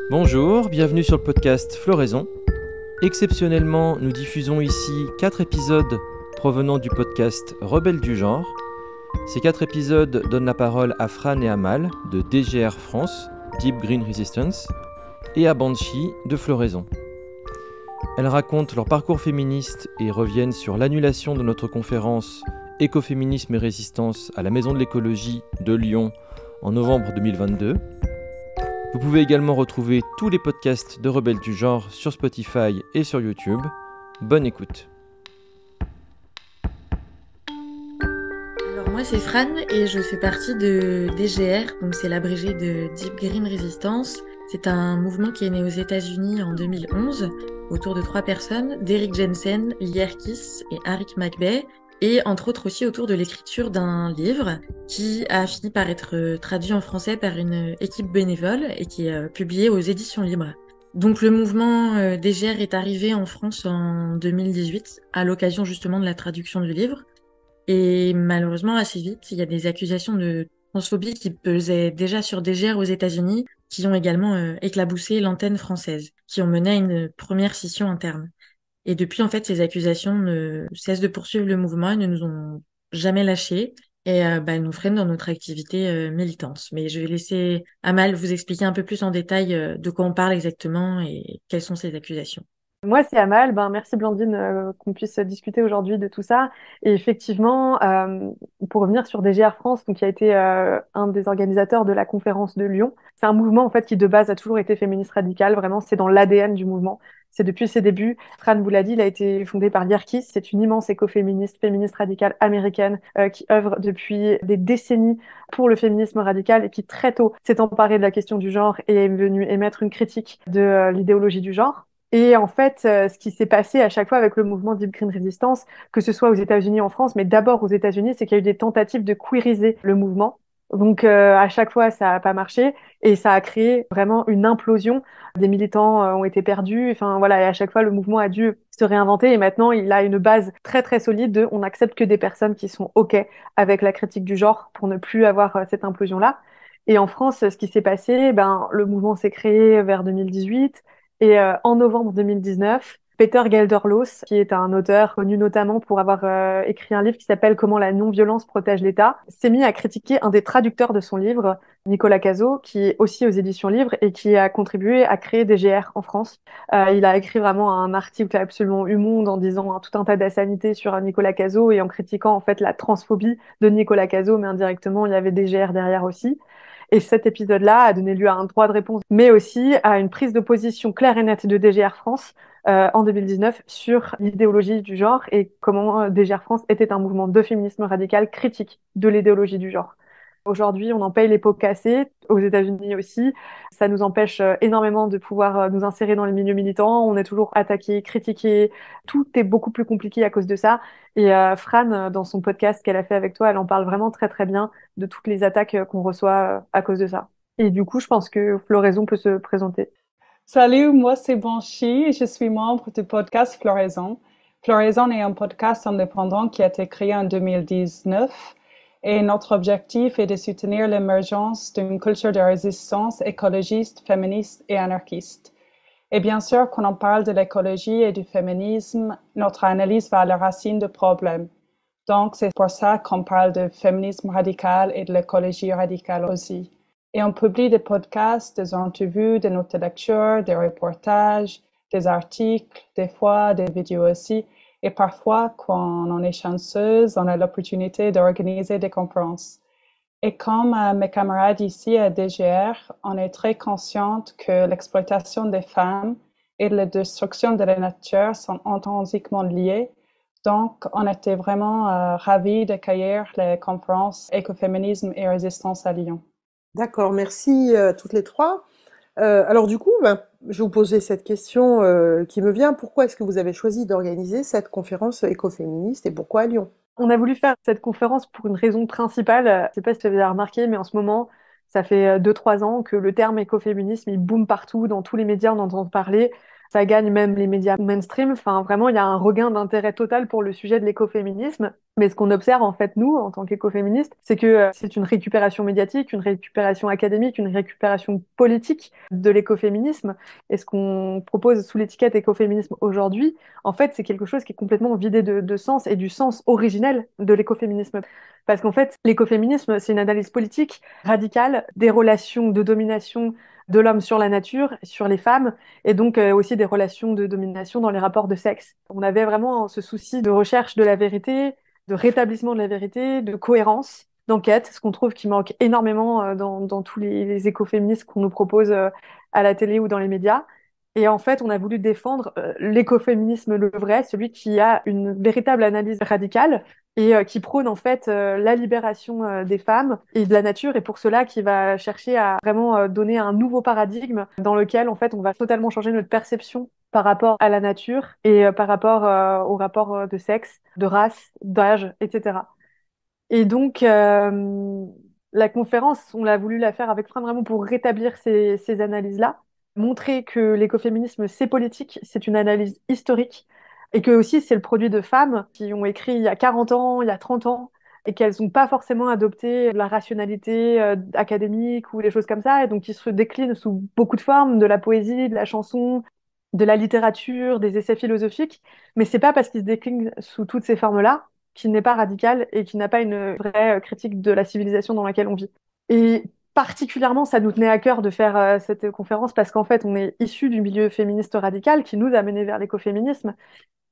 Bonjour, bienvenue sur le podcast Floraison. Exceptionnellement, nous diffusons ici 4 épisodes provenant du podcast Rebelles du genre. Ces 4 épisodes donnent la parole à Fran et Amal de DGR France, Deep Green Resistance, et à Banshee de Floraison. Elles racontent leur parcours féministe et reviennent sur l'annulation de notre conférence Écoféminisme et résistance à la Maison de l'écologie de Lyon en novembre 2022. Vous pouvez également retrouver tous les podcasts de Rebelles du genre sur Spotify et sur YouTube. Bonne écoute. Alors moi c'est Fran et je fais partie de DGR, donc c'est l'abrégé de Deep Green Resistance. C'est un mouvement qui est né aux États-Unis en 2011 autour de 3 personnes, Derrick Jensen, Lierkis et Arik McBay, et entre autres aussi autour de l'écriture d'un livre qui a fini par être traduit en français par une équipe bénévole et qui est publié aux éditions libres. Donc le mouvement DGR est arrivé en France en 2018 à l'occasion justement de la traduction du livre. Et malheureusement, assez vite, il y a des accusations de transphobie qui pesaient déjà sur DGR aux États-Unis, qui ont également éclaboussé l'antenne française, qui ont mené à une première scission interne. Et depuis, en fait, ces accusations ne cessent de poursuivre le mouvement et ne nous ont jamais lâchés. Et elles nous freinent dans notre activité militante. Mais je vais laisser Amal vous expliquer un peu plus en détail de quoi on parle exactement et quelles sont ces accusations. Moi, c'est Amal. Merci Blandine qu'on puisse discuter aujourd'hui de tout ça. Et effectivement, pour revenir sur DGR France, donc, qui a été un des organisateurs de la conférence de Lyon, c'est un mouvement en fait qui de base a toujours été féministe radical. Vraiment, c'est dans l'ADN du mouvement. C'est depuis ses débuts. Fran vous l'a dit, il a été fondé par Lierkis. C'est une immense écoféministe, féministe radicale américaine qui œuvre depuis des décennies pour le féminisme radical et qui très tôt s'est emparée de la question du genre et est venue émettre une critique de l'idéologie du genre. Et en fait, ce qui s'est passé à chaque fois avec le mouvement Deep Green Resistance, que ce soit aux États-Unis ou en France, mais d'abord aux États-Unis, c'est qu'il y a eu des tentatives de queeriser le mouvement. Donc à chaque fois, ça n'a pas marché et ça a créé vraiment une implosion. Des militants ont été perdus. Enfin voilà, et à chaque fois, le mouvement a dû se réinventer et maintenant, il a une base très très solide de on n'accepte que des personnes qui sont OK avec la critique du genre pour ne plus avoir cette implosion-là. Et en France, ce qui s'est passé, le mouvement s'est créé vers 2018. Et en novembre 2019, Peter Gelderloos, qui est un auteur connu notamment pour avoir écrit un livre qui s'appelle Comment la non-violence protège l'État, s'est mis à critiquer un des traducteurs de son livre, Nicolas Cazot, qui est aussi aux éditions Livres et qui a contribué à créer DGR en France. Il a écrit vraiment un article absolument humonde en disant tout un tas d'assanités sur Nicolas Cazot et en critiquant en fait la transphobie de Nicolas Cazot, mais indirectement il y avait DGR derrière aussi. Et cet épisode-là a donné lieu à un droit de réponse, mais aussi à une prise d'opposition claire et nette de DGR France en 2019 sur l'idéologie du genre et comment DGR France était un mouvement de féminisme radical critique de l'idéologie du genre. Aujourd'hui, on en paye les pots cassés, aux États-Unis aussi. Ça nous empêche énormément de pouvoir nous insérer dans les milieux militants. On est toujours attaqué, critiqué. Tout est beaucoup plus compliqué à cause de ça. Et Fran, dans son podcast qu'elle a fait avec toi, elle en parle vraiment très très bien de toutes les attaques qu'on reçoit à cause de ça. Et du coup, je pense que Floraison peut se présenter. Salut, moi c'est Banshee et je suis membre du podcast Floraison. Floraison est un podcast indépendant qui a été créé en 2019 et notre objectif est de soutenir l'émergence d'une culture de résistance écologiste, féministe et anarchiste. Et bien sûr, quand on parle de l'écologie et du féminisme, notre analyse va à la racine du problème. Donc c'est pour ça qu'on parle de féminisme radical et de l'écologie radicale aussi. Et on publie des podcasts, des interviews, des notes de lecture, des reportages, des articles, des fois des vidéos aussi. Et parfois, quand on est chanceuse, on a l'opportunité d'organiser des conférences. Et comme mes camarades ici à DGR, on est très consciente que l'exploitation des femmes et la destruction de la nature sont intrinsèquement liées. Donc, on était vraiment ravis d'accueillir les conférences Écoféminisme et Résistance à Lyon. D'accord, merci toutes les trois. Alors du coup, je vais vous poser cette question qui me vient. Pourquoi est-ce que vous avez choisi d'organiser cette conférence écoféministe et pourquoi à Lyon? On a voulu faire cette conférence pour une raison principale. Je ne sais pas si vous avez remarqué, mais en ce moment, ça fait 2-3 ans que le terme écoféminisme, il boom partout, dans tous les médias, on en entend parler. Ça gagne même les médias mainstream. Enfin, vraiment, il y a un regain d'intérêt total pour le sujet de l'écoféminisme. Mais ce qu'on observe, en fait, nous, en tant qu'écoféministes, c'est que c'est une récupération médiatique, une récupération académique, une récupération politique de l'écoféminisme. Et ce qu'on propose sous l'étiquette écoféminisme aujourd'hui, en fait, c'est quelque chose qui est complètement vidé de sens et du sens originel de l'écoféminisme. Parce qu'en fait, l'écoféminisme, c'est une analyse politique radicale des relations de domination de l'homme sur la nature, sur les femmes, et donc aussi des relations de domination dans les rapports de sexe. On avait vraiment ce souci de recherche de la vérité, de rétablissement de la vérité, de cohérence, d'enquête, ce qu'on trouve qui manque énormément dans tous les écoféministes qu'on nous propose à la télé ou dans les médias. Et en fait, on a voulu défendre l'écoféminisme le vrai, celui qui a une véritable analyse radicale et qui prône en fait la libération des femmes et de la nature, et pour cela qui va chercher à vraiment donner un nouveau paradigme dans lequel en fait on va totalement changer notre perception par rapport à la nature et par rapport aux rapports de sexe, de race, d'âge, etc. Et donc la conférence, on l'a voulu la faire avec Fran vraiment pour rétablir ces analyses-là, montrer que l'écoféminisme c'est politique, c'est une analyse historique et que aussi c'est le produit de femmes qui ont écrit il y a 40 ans, il y a 30 ans, et qu'elles n'ont pas forcément adopté la rationalité académique ou des choses comme ça, et donc qui se déclinent sous beaucoup de formes, de la poésie, de la chanson, de la littérature, des essais philosophiques, mais c'est pas parce qu'ils se déclinent sous toutes ces formes-là qu'il n'est pas radical et qui n'a pas une vraie critique de la civilisation dans laquelle on vit. Et particulièrement, ça nous tenait à cœur de faire cette conférence parce qu'en fait, on est issu du milieu féministe radical qui nous a menés vers l'écoféminisme.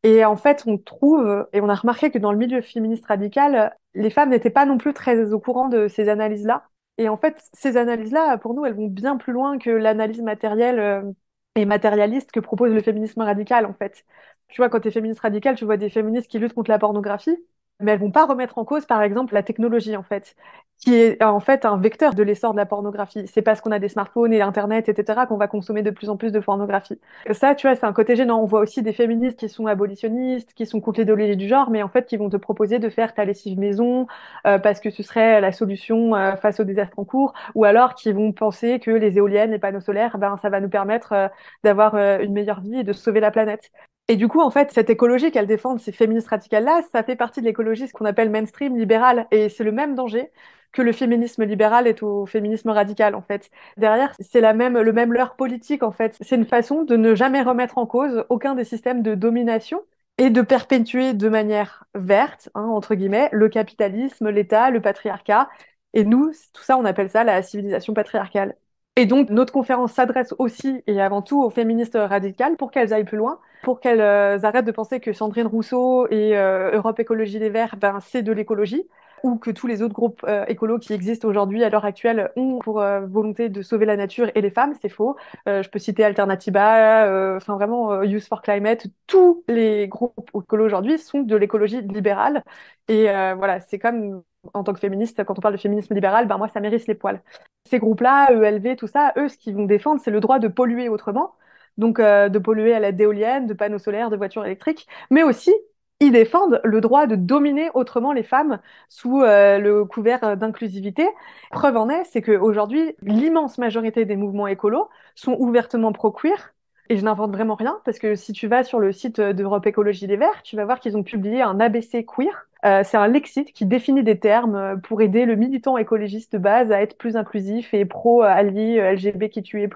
Et en fait, on trouve, et on a remarqué que dans le milieu féministe radical, les femmes n'étaient pas non plus très au courant de ces analyses-là. Et en fait, ces analyses-là, pour nous, elles vont bien plus loin que l'analyse matérielle et matérialiste que propose le féminisme radical, en fait. Tu vois, quand tu es féministe radical, tu vois des féministes qui luttent contre la pornographie, mais elles vont pas remettre en cause, par exemple, la technologie, en fait, qui est en fait un vecteur de l'essor de la pornographie. C'est parce qu'on a des smartphones et Internet, etc., qu'on va consommer de plus en plus de pornographie. Ça, tu vois, c'est un côté gênant. On voit aussi des féministes qui sont abolitionnistes, qui sont contre l'idéologie du genre, mais en fait, qui vont te proposer de faire ta lessive maison parce que ce serait la solution face au désastre en cours, ou alors qui vont penser que les éoliennes, les panneaux solaires, ben, ça va nous permettre d'avoir une meilleure vie et de sauver la planète. Et du coup, en fait, cette écologie qu'elles défendent, ces féministes radicales-là, ça fait partie de l'écologie, ce qu'on appelle mainstream libéral. Et c'est le même danger que le féminisme libéral est au féminisme radical, en fait. Derrière, c'est le même leurre politique, en fait. C'est une façon de ne jamais remettre en cause aucun des systèmes de domination et de perpétuer de manière verte, hein, entre guillemets, le capitalisme, l'État, le patriarcat. Et nous, tout ça, on appelle ça la civilisation patriarcale. Et donc, notre conférence s'adresse aussi et avant tout aux féministes radicales pour qu'elles aillent plus loin, pour qu'elles arrêtent de penser que Sandrine Rousseau et Europe Écologie Les Verts, ben, c'est de l'écologie, ou que tous les autres groupes écolos qui existent aujourd'hui à l'heure actuelle ont pour volonté de sauver la nature et les femmes. C'est faux. Je peux citer Alternativa, enfin vraiment Youth for Climate. Tous les groupes écolos aujourd'hui sont de l'écologie libérale. Et voilà, c'est comme en tant que féministe, quand on parle de féminisme libéral, ben moi ça m'érisse les poils. Ces groupes-là, ELV, tout ça, eux, ce qu'ils vont défendre, c'est le droit de polluer autrement. Donc, de polluer à l'aide d'éoliennes, de panneaux solaires, de voitures électriques, mais aussi, ils défendent le droit de dominer autrement les femmes sous le couvert d'inclusivité. Preuve en est, c'est qu'aujourd'hui, l'immense majorité des mouvements écolos sont ouvertement pro-queer. Et je n'invente vraiment rien, parce que si tu vas sur le site d'Europe Écologie Les Verts, tu vas voir qu'ils ont publié un ABC queer. C'est un lexique qui définit des termes pour aider le militant écologiste de base à être plus inclusif et pro-allié LGBTQI++,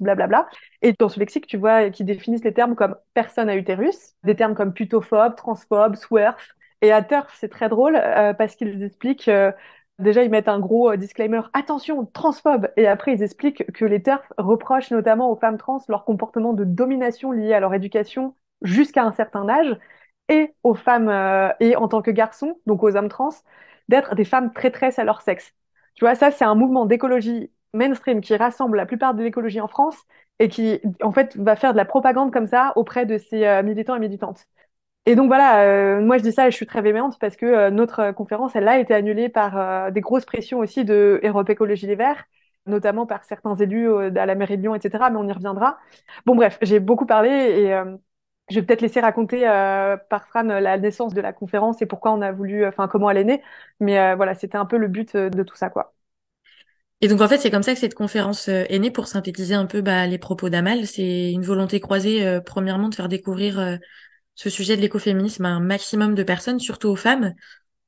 blablabla. Et dans ce lexique, tu vois, qui définissent les termes comme personne à utérus, des termes comme putophobe, transphobe, swerf. Et à TERF, c'est très drôle parce qu'ils expliquent, déjà ils mettent un gros disclaimer, attention, transphobe. Et après ils expliquent que les TERF reprochent notamment aux femmes trans leur comportement de domination lié à leur éducation jusqu'à un certain âge, et aux femmes, et en tant que garçons, donc aux hommes trans, d'être des femmes traîtresses à leur sexe. Tu vois, ça c'est un mouvement d'écologie mainstream qui rassemble la plupart de l'écologie en France et qui, en fait, va faire de la propagande comme ça auprès de ses militants et militantes. Et donc voilà, moi je dis ça et je suis très véhémente parce que notre conférence, elle a été annulée par des grosses pressions aussi de Europe Écologie Les Verts, notamment par certains élus à la mairie de Lyon, etc. Mais on y reviendra. Bon bref, j'ai beaucoup parlé et je vais peut-être laisser raconter par Fran la naissance de la conférence et pourquoi on a voulu, enfin comment elle est née. Mais voilà, c'était un peu le but de tout ça, quoi. Et donc en fait, c'est comme ça que cette conférence est née pour synthétiser un peu les propos d'Amal. C'est une volonté croisée, premièrement, de faire découvrir ce sujet de l'écoféminisme à un maximum de personnes, surtout aux femmes,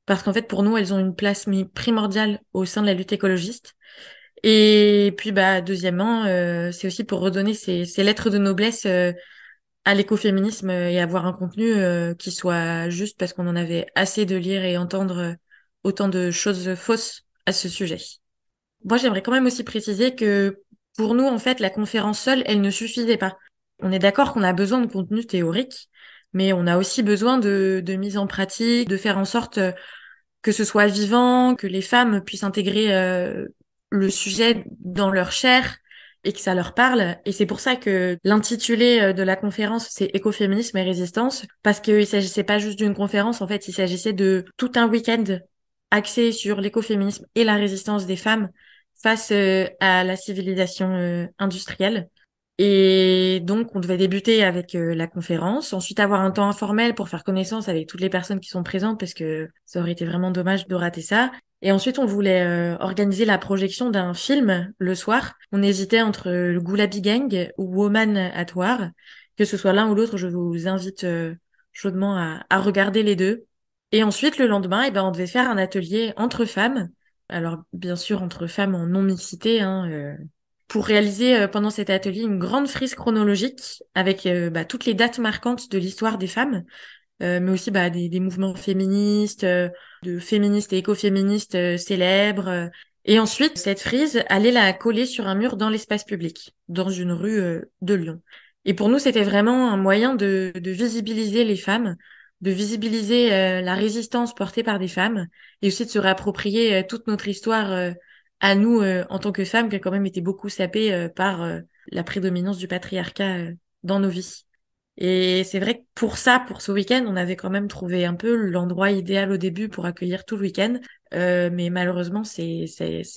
parce qu'en fait, pour nous, elles ont une place primordiale au sein de la lutte écologiste. Et puis, deuxièmement, c'est aussi pour redonner ces lettres de noblesse à l'écoféminisme et avoir un contenu qui soit juste, parce qu'on en avait assez de lire et entendre autant de choses fausses à ce sujet. Moi, j'aimerais quand même aussi préciser que pour nous, en fait, la conférence seule, elle ne suffisait pas. On est d'accord qu'on a besoin de contenu théorique, mais on a aussi besoin de mise en pratique, de faire en sorte que ce soit vivant, que les femmes puissent intégrer le sujet dans leur chair et que ça leur parle. Et c'est pour ça que l'intitulé de la conférence, c'est Écoféminisme et résistance, parce qu'il s'agissait pas juste d'une conférence, en fait, il s'agissait de tout un week-end axé sur l'écoféminisme et la résistance des femmes face à la civilisation industrielle. Et donc, on devait débuter avec la conférence, ensuite avoir un temps informel pour faire connaissance avec toutes les personnes qui sont présentes, parce que ça aurait été vraiment dommage de rater ça. Et ensuite, on voulait organiser la projection d'un film le soir. On hésitait entre le Gulabi Gang ou Woman at War. Que ce soit l'un ou l'autre, je vous invite chaudement à regarder les deux. Et ensuite, le lendemain, on devait faire un atelier entre femmes. Alors, bien sûr, entre femmes en non-mixité, hein, pour réaliser pendant cet atelier une grande frise chronologique avec toutes les dates marquantes de l'histoire des femmes, mais aussi des mouvements féministes, de féministes et écoféministes célèbres. Et ensuite, cette frise, allait la coller sur un mur dans l'espace public, dans une rue de Lyon. Et pour nous, c'était vraiment un moyen de visibiliser les femmes, de visibiliser la résistance portée par des femmes, et aussi de se réapproprier toute notre histoire à nous en tant que femmes, qui a quand même été beaucoup sapée par la prédominance du patriarcat dans nos vies. Et c'est vrai que pour ça, pour ce week-end, on avait quand même trouvé un peu l'endroit idéal au début pour accueillir tout le week-end. Mais malheureusement, c'est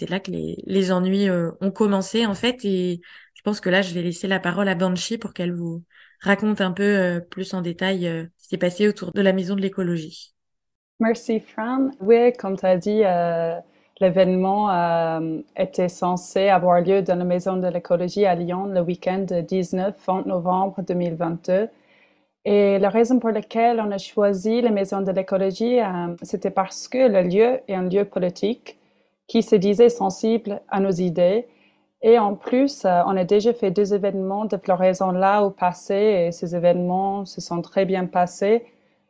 là que les ennuis ont commencé, en fait. Et je pense que là, je vais laisser la parole à Banshee pour qu'elle vous raconte un peu plus en détail ce qui s'est passé autour de la Maison de l'écologie. Merci, Fran. Oui, comme tu as dit, l'événement était censé avoir lieu dans la Maison de l'écologie à Lyon le week-end 19-20 novembre 2022. Et la raison pour laquelle on a choisi la Maison de l'écologie, c'était parce que le lieu est un lieu politique qui se disait sensible à nos idées. Et en plus, on a déjà fait 2 événements de floraison là au passé, et ces événements se sont très bien passés.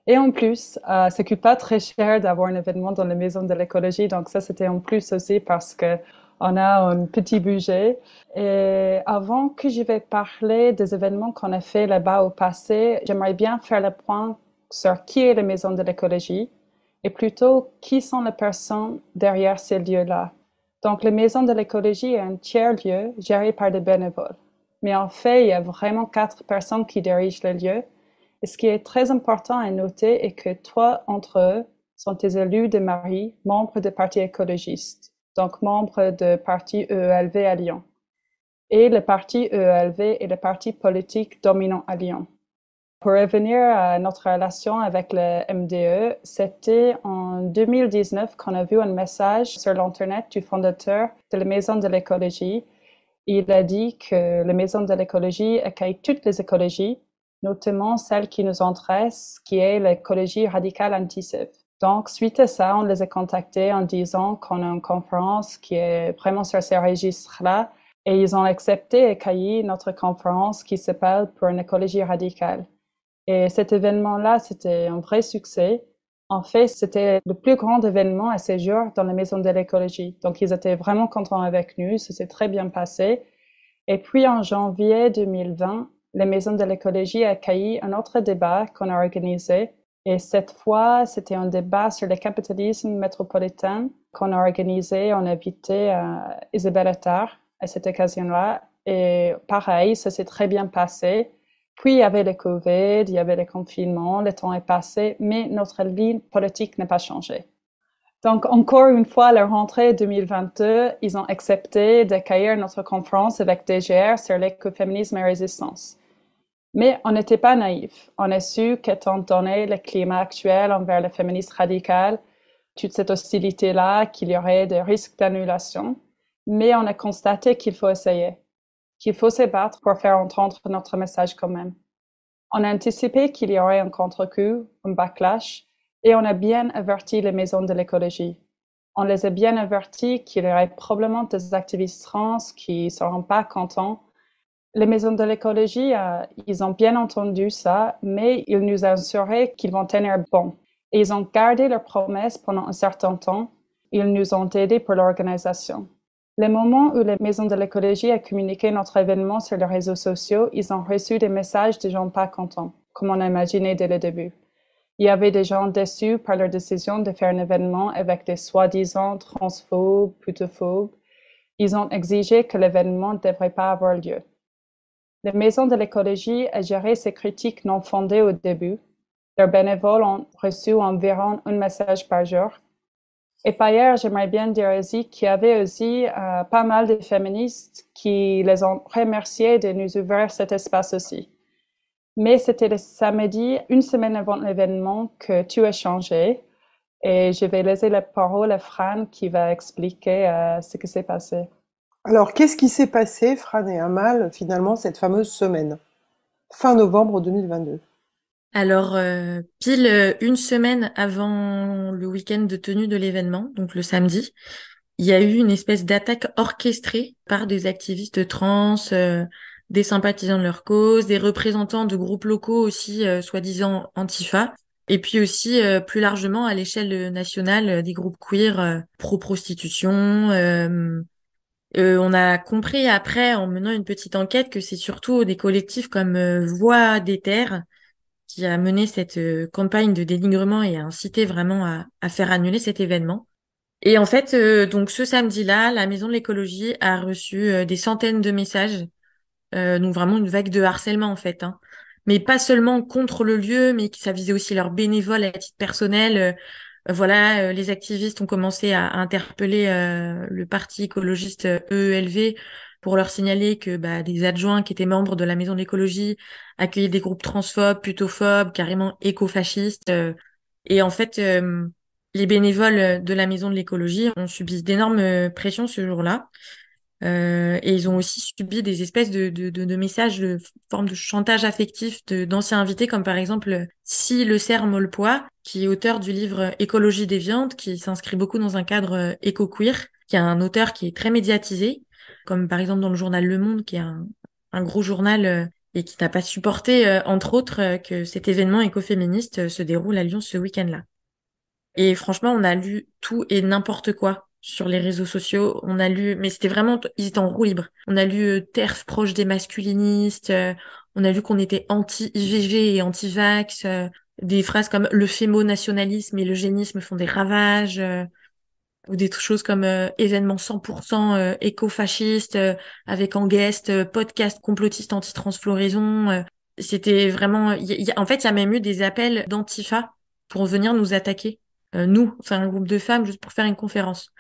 Et en plus, ça coûte pas très cher d'avoir un événement dans la Maison de l'écologie, donc ça c'était en plus aussi parce que on a un petit budget. Et avant que je vais parler des événements qu'on a fait là-bas au passé, j'aimerais bien faire le point sur qui est la Maison de l'écologie et plutôt qui sont les personnes derrière ces lieux-là. Donc, la Maison de l'écologie est un tiers-lieu géré par des bénévoles. Mais en fait, il y a vraiment 4 personnes qui dirigent le lieu. Et ce qui est très important à noter est que 3 d'entre eux sont des élus de mairie, membres du Parti écologiste, donc membres du Parti EELV à Lyon. Et le Parti EELV est le parti politique dominant à Lyon. Pour revenir à notre relation avec le MDE, c'était en 2019 qu'on a vu un message sur l'Internet du fondateur de la Maison de l'écologie. Il a dit que la Maison de l'écologie accueille toutes les écologies, notamment celle qui nous intéresse, qui est l'écologie radicale anti-CIV. Donc, suite à ça, on les a contactés en disant qu'on a une conférence qui est vraiment sur ces registres-là, et ils ont accepté d'accueillir notre conférence qui s'appelle « Pour une écologie radicale ». Et cet événement-là, c'était un vrai succès. En fait, c'était le plus grand événement à ce jour dans la Maison de l'écologie. Donc, ils étaient vraiment contents avec nous, ça s'est très bien passé. Et puis, en janvier 2020, la Maison de l'écologie a accueilli un autre débat qu'on a organisé. Et cette fois, c'était un débat sur le capitalisme métropolitain qu'on a organisé. On a invité Isabelle Attard à cette occasion-là. Et pareil, ça s'est très bien passé. Puis, il y avait le COVID, il y avait le confinement, le temps est passé, mais notre ligne politique n'a pas changé. Donc, encore une fois, à la rentrée 2022, ils ont accepté d'accueillir notre conférence avec DGR sur l'écoféminisme et résistance. Mais on n'était pas naïfs. On a su qu'étant donné le climat actuel envers le féminisme radical, toute cette hostilité-là, qu'il y aurait des risques d'annulation. Mais on a constaté qu'il faut essayer, qu'il faut se battre pour faire entendre notre message quand même. On a anticipé qu'il y aurait un contre-coup, un backlash, et on a bien averti les maisons de l'écologie. On les a bien avertis qu'il y aurait probablement des activistes trans qui ne seront pas contents. Les maisons de l'écologie, ils ont bien entendu ça, mais ils nous assuraient qu'ils vont tenir bon. Et ils ont gardé leurs promesses pendant un certain temps. Ils nous ont aidés pour l'organisation. Le moment où les maisons de l'écologie ont communiqué notre événement sur les réseaux sociaux, ils ont reçu des messages de gens pas contents, comme on a imaginé dès le début. Il y avait des gens déçus par leur décision de faire un événement avec des soi-disant transphobes, putophobes. Ils ont exigé que l'événement ne devrait pas avoir lieu. Les maisons de l'écologie ont géré ces critiques non fondées au début. Leurs bénévoles ont reçu environ un message par jour. Et par ailleurs, j'aimerais bien dire aussi qu'il y avait aussi pas mal de féministes qui les ont remerciés de nous ouvrir cet espace aussi. Mais c'était le samedi, une semaine avant l'événement, que tout a changé. Et je vais laisser la parole à Fran qui va expliquer ce qui s'est passé. Alors, qu'est-ce qui s'est passé, Fran et Amal, finalement, cette fameuse semaine, fin novembre 2022? Alors, pile une semaine avant le week-end de tenue de l'événement, donc le samedi, il y a eu une espèce d'attaque orchestrée par des activistes trans, des sympathisants de leur cause, des représentants de groupes locaux aussi, soi-disant Antifa, et puis aussi plus largement à l'échelle nationale, des groupes queer pro-prostitution. On a compris après, en menant une petite enquête, que c'est surtout des collectifs comme Voix des Terres qui a mené cette campagne de dénigrement et a incité vraiment à faire annuler cet événement. Et en fait, donc ce samedi-là, la Maison de l'écologie a reçu des centaines de messages, donc vraiment une vague de harcèlement en fait, hein. Mais pas seulement contre le lieu, mais ça visait aussi leurs bénévoles à titre personnel. Voilà, les activistes ont commencé à interpeller le parti écologiste EELV pour leur signaler que des adjoints qui étaient membres de la Maison de l'écologie accueillaient des groupes transphobes, putophobes, carrément écofascistes. Et en fait, les bénévoles de la Maison de l'écologie ont subi d'énormes pressions ce jour-là. Et ils ont aussi subi des espèces de messages de forme de chantage affectif d'anciens invités, comme par exemple Si Le Cerf Molpois, qui est auteur du livre Écologie déviante, qui s'inscrit beaucoup dans un cadre éco-queer, qui est un auteur qui est très médiatisé, comme par exemple dans le journal Le Monde, qui est un gros journal et qui n'a pas supporté, entre autres, que cet événement écoféministe se déroule à Lyon ce week-end-là. Et franchement, on a lu tout et n'importe quoi sur les réseaux sociaux. On a lu, mais c'était vraiment, ils étaient en roue libre. On a lu TERF proche des masculinistes. On a lu qu'on était anti-IVG et anti-vax. Des phrases comme le fémo-nationalisme et l'eugénisme font des ravages. Ou des choses comme événement 100% éco-fasciste avec en guest podcast complotiste anti-transfloraison. C'était vraiment, en fait, il y a même eu des appels d'Antifa pour venir nous attaquer. Nous, enfin un groupe de femmes, juste pour faire une conférence.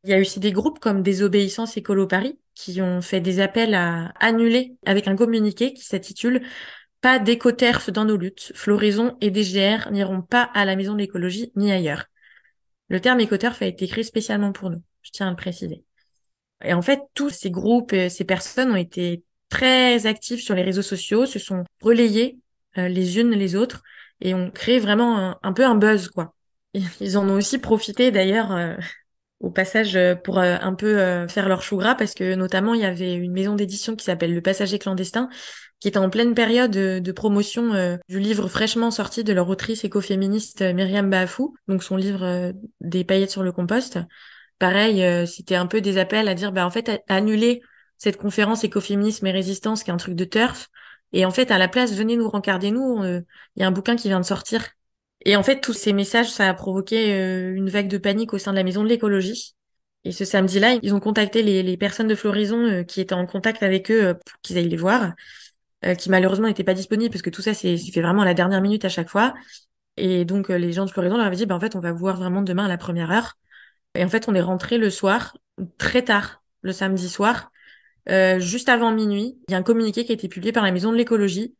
Il y a aussi des groupes comme Désobéissance Écolo Paris qui ont fait des appels à annuler avec un communiqué qui s'intitule Pas d'éco-TERF dans nos luttes. Floraison et DGR n'iront pas à la Maison de l'écologie ni ailleurs. Le terme éco-TERF a été créé spécialement pour nous, je tiens à le préciser. Et en fait, tous ces groupes, ces personnes ont été très actifs sur les réseaux sociaux, se sont relayés les unes les autres et ont créé vraiment un peu un buzz, quoi. Ils en ont aussi profité d'ailleurs au passage pour un peu faire leur chou gras parce que notamment il y avait une maison d'édition qui s'appelle Le Passager clandestin qui était en pleine période de promotion du livre fraîchement sorti de leur autrice écoféministe Myriam Bafou, donc son livre Des paillettes sur le compost. Pareil, c'était un peu des appels à dire en fait annuler cette conférence écoféminisme et résistance qui est un truc de turf et en fait à la place venez nous rencarder nous, il y a un bouquin qui vient de sortir. Et en fait, tous ces messages, ça a provoqué une vague de panique au sein de la Maison de l'écologie. Et ce samedi-là, ils ont contacté les personnes de Floraison qui étaient en contact avec eux pour qu'ils aillent les voir, qui malheureusement n'étaient pas disponibles parce que tout ça, c'est fait vraiment à la dernière minute à chaque fois. Et donc, les gens de Floraison leur avaient dit, en fait, on va vous voir vraiment demain à la première heure. Et en fait, on est rentré le soir, très tard, le samedi soir, juste avant minuit. Il y a un communiqué qui a été publié par la Maison de l'écologie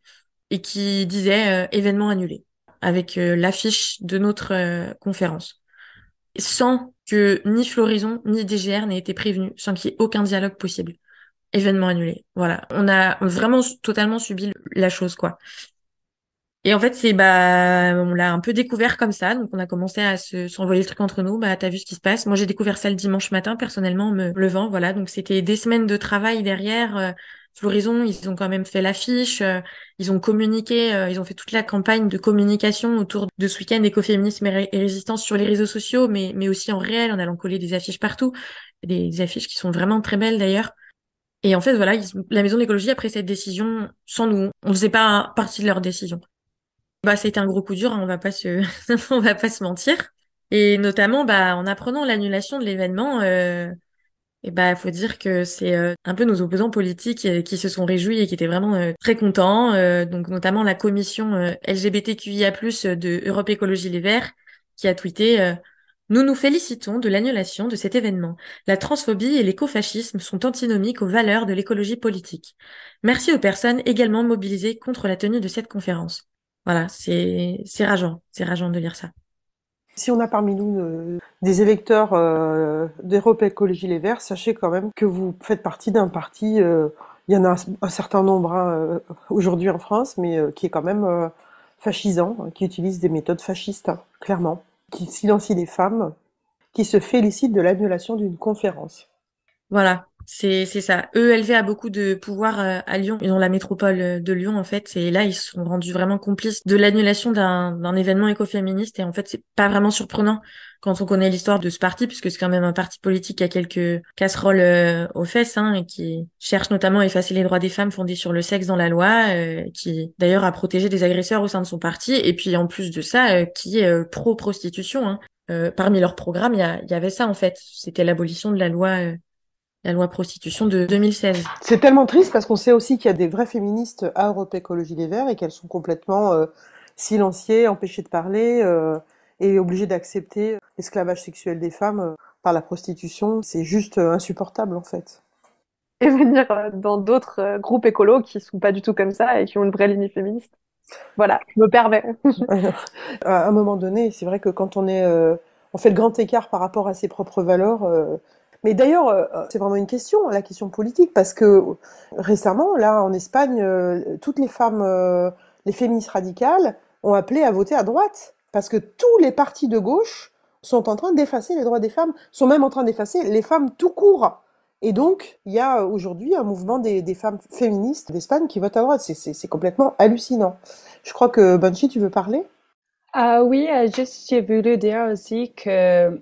et qui disait événement annulé avec l'affiche de notre conférence. sans que ni Floraison ni DGR n'aient été prévenus, sans qu'il y ait aucun dialogue possible. Événement annulé. Voilà. On a vraiment totalement subi la chose, quoi. Et en fait, on l'a un peu découvert comme ça. Donc, on a commencé à s'envoyer le truc entre nous. Bah, t'as vu ce qui se passe. Moi, j'ai découvert ça le dimanche matin, personnellement, en me levant. Voilà. Donc, c'était des semaines de travail derrière. Floraison, ils ont quand même fait l'affiche. Ils ont communiqué. Ils ont fait toute la campagne de communication autour de ce week-end écoféminisme et résistance sur les réseaux sociaux, mais aussi en réel, en allant coller des affiches partout. Des affiches qui sont vraiment très belles, d'ailleurs. Et en fait, voilà, la Maison de l'écologie a pris cette décision sans nous. On faisait pas partie de leur décision. Bah, c'était un gros coup dur, hein, on va pas se, on va pas se mentir. Et notamment, bah, en apprenant l'annulation de l'événement, et bah, faut dire que c'est un peu nos opposants politiques qui se sont réjouis et qui étaient vraiment très contents. Donc, notamment la commission LGBTQIA+ de Europe Écologie Les Verts, qui a tweeté Nous nous félicitons de l'annulation de cet événement. La transphobie et l'écofascisme sont antinomiques aux valeurs de l'écologie politique. Merci aux personnes également mobilisées contre la tenue de cette conférence. Voilà, c'est rageant de lire ça. Si on a parmi nous des électeurs d'Europe Écologie Les Verts, sachez quand même que vous faites partie d'un parti, il y en a un certain nombre aujourd'hui en France, mais qui est quand même fascisant, hein, qui utilise des méthodes fascistes, hein, clairement, qui silencie les femmes, qui se félicite de l'annulation d'une conférence. Voilà, c'est ça. EELV a beaucoup de pouvoir à Lyon et dans la métropole de Lyon en fait. Et là, ils se sont rendus vraiment complices de l'annulation d'un événement écoféministe. Et en fait, c'est pas vraiment surprenant quand on connaît l'histoire de ce parti, puisque c'est quand même un parti politique qui a quelques casseroles aux fesses, hein, et qui cherche notamment à effacer les droits des femmes fondés sur le sexe dans la loi, qui d'ailleurs a protégé des agresseurs au sein de son parti. Et puis en plus de ça, qui est pro-prostitution, hein. Parmi leurs programmes, il y avait ça en fait. C'était l'abolition de la loi prostitution de 2016. C'est tellement triste parce qu'on sait aussi qu'il y a des vraies féministes à Europe Écologie Les Verts et qu'elles sont complètement silenciées, empêchées de parler et obligées d'accepter l'esclavage sexuel des femmes par la prostitution. C'est juste insupportable en fait. Et venir dans d'autres groupes écolos qui sont pas du tout comme ça et qui ont une vraie ligne féministe. Voilà, je me permets. À un moment donné, c'est vrai que quand on fait le grand écart par rapport à ses propres valeurs. Mais d'ailleurs, c'est vraiment une question, la question politique, parce que récemment, là, en Espagne, toutes les femmes, les féministes radicales, ont appelé à voter à droite, parce que tous les partis de gauche sont en train d'effacer les droits des femmes, sont même en train d'effacer les femmes tout court. Et donc, il y a aujourd'hui un mouvement des femmes féministes d'Espagne qui votent à droite. C'est complètement hallucinant. Je crois que Banchi, tu veux parler? Oui, juste j'ai voulu dire aussi que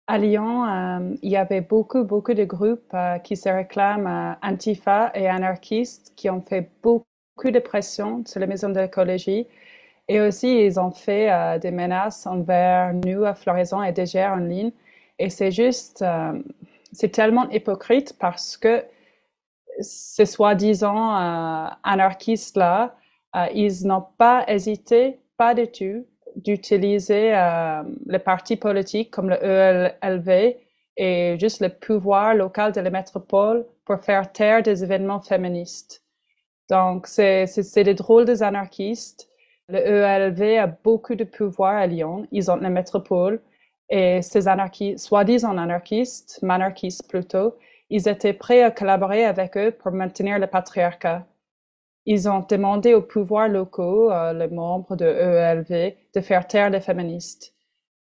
à Lyon, il y avait beaucoup de groupes qui se réclament antifa et anarchistes qui ont fait beaucoup de pression sur la Maison de l'écologie. Et aussi, ils ont fait des menaces envers nous à Floraison et DGR en ligne. Et c'est juste, c'est tellement hypocrite parce que ces soi-disant anarchistes-là, ils n'ont pas hésité, pas du tout, d'utiliser le parti politique comme le ELV et juste le pouvoir local de la métropole pour faire taire des événements féministes. Donc, c'est des drôles des anarchistes. Le ELV a beaucoup de pouvoir à Lyon. Ils ont la métropole. Et ces anarchistes, soi-disant anarchistes, monarchistes plutôt, ils étaient prêts à collaborer avec eux pour maintenir le patriarcat. Ils ont demandé aux pouvoirs locaux, les membres de EELV, de faire taire les féministes.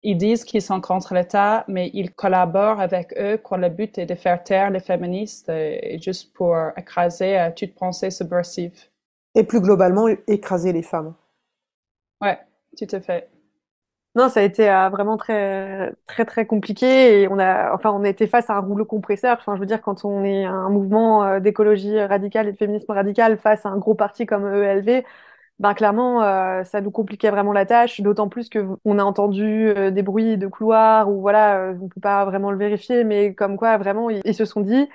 Ils disent qu'ils sont contre l'État, mais ils collaborent avec eux quand le but est de faire taire les féministes et juste pour écraser toute pensée subversive. Et plus globalement, écraser les femmes. Ouais, tout à fait. Non, ça a été vraiment très compliqué et on a été face à un rouleau compresseur. Enfin, je veux dire, quand on est un mouvement d'écologie radicale et de féminisme radical face à un gros parti comme EELV, ben clairement, ça nous compliquait vraiment la tâche. D'autant plus que on a entendu des bruits de couloirs ou voilà, on peut pas vraiment le vérifier, mais comme quoi vraiment ils se sont dit.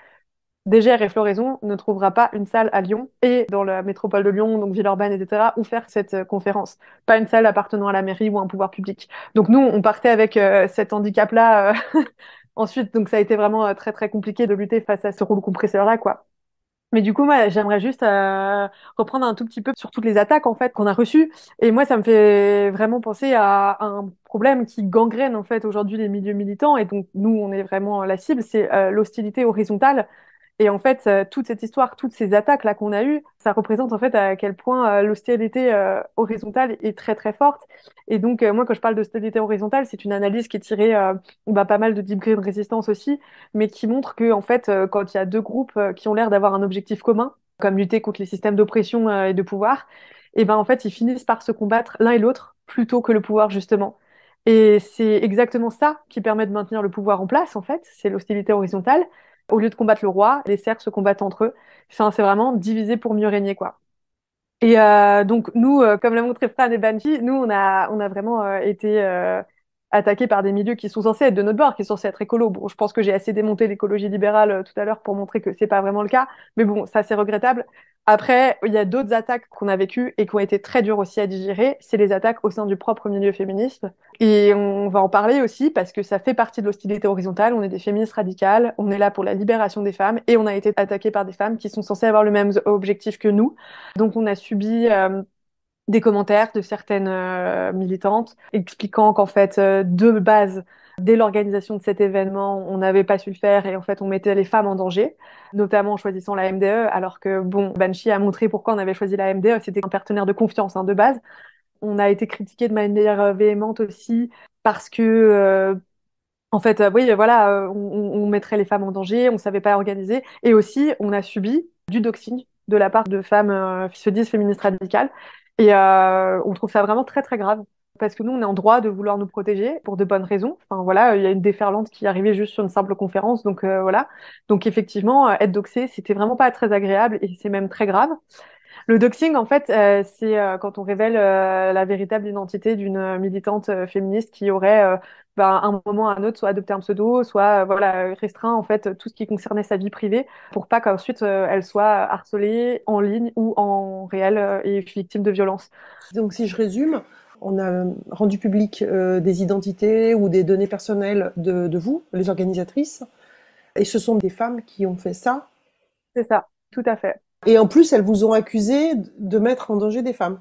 DGR et Floraison ne trouvera pas une salle à Lyon et dans la métropole de Lyon, donc Villeurbanne, etc., où faire cette conférence. Pas une salle appartenant à la mairie ou à un pouvoir public. Donc nous, on partait avec cet handicap-là ensuite, donc ça a été vraiment très compliqué de lutter face à ce rouleau compresseur-là, quoi. Mais du coup, moi, j'aimerais juste reprendre un tout petit peu sur toutes les attaques en fait qu'on a reçues. Et moi, ça me fait vraiment penser à un problème qui gangrène en fait aujourd'hui les milieux militants. Et donc, nous, on est vraiment la cible, c'est l'hostilité horizontale. Et en fait, toute cette histoire, toutes ces attaques là qu'on a eues, ça représente en fait à quel point l'hostilité horizontale est très très forte. Et donc, moi, quand je parle d'hostilité horizontale, c'est une analyse qui est tirée pas mal de Deep Green Resistance aussi, mais qui montre que en fait, quand il y a deux groupes qui ont l'air d'avoir un objectif commun, comme lutter contre les systèmes d'oppression et de pouvoir, et ben en fait, ils finissent par se combattre l'un et l'autre plutôt que le pouvoir justement. Et c'est exactement ça qui permet de maintenir le pouvoir en place, en fait, c'est l'hostilité horizontale. Au lieu de combattre le roi, les serfs se combattent entre eux. Enfin, c'est vraiment diviser pour mieux régner, quoi. Et donc nous, comme l'a montré Fran et Banshee, nous on a vraiment été attaqués par des milieux qui sont censés être de notre bord, qui sont censés être écolos. Bon, je pense que j'ai assez démonté l'écologie libérale tout à l'heure pour montrer que c'est pas vraiment le cas, mais bon, ça c'est regrettable. Après, il y a d'autres attaques qu'on a vécues et qui ont été très dures aussi à digérer, c'est les attaques au sein du propre milieu féministe. Et on va en parler aussi parce que ça fait partie de l'hostilité horizontale. On est des féministes radicales, on est là pour la libération des femmes et on a été attaqués par des femmes qui sont censées avoir le même objectif que nous. Donc, on a subi des commentaires de certaines militantes expliquant qu'en fait, de base, dès l'organisation de cet événement, on n'avait pas su le faire et en fait, on mettait les femmes en danger, notamment en choisissant la MDE, alors que, bon, Banshee a montré pourquoi on avait choisi la MDE, c'était un partenaire de confiance hein, de base. On a été critiqué de manière véhémente aussi parce que en fait, oui, voilà, on mettrait les femmes en danger, on savait pas organiser. Et aussi, on a subi du doxing de la part de femmes qui se disent féministes radicales. Et on trouve ça vraiment très, très grave. Parce que nous, on est en droit de vouloir nous protéger pour de bonnes raisons. Enfin, voilà, il y a une déferlante qui est arrivée juste sur une simple conférence. Donc, voilà. Donc, effectivement, être doxé, c'était vraiment pas très agréable et c'est même très grave. Le doxing, en fait, c'est quand on révèle la véritable identité d'une militante féministe qui aurait, à un moment ou à un autre, soit adopté un pseudo, soit voilà, restreint en fait tout ce qui concernait sa vie privée pour pas qu'ensuite elle soit harcelée en ligne ou en réel et victime de violences. Donc si je résume, on a rendu public des identités ou des données personnelles de vous, les organisatrices, et ce sont des femmes qui ont fait ça. C'est ça, tout à fait. Et en plus, elles vous ont accusé de mettre en danger des femmes.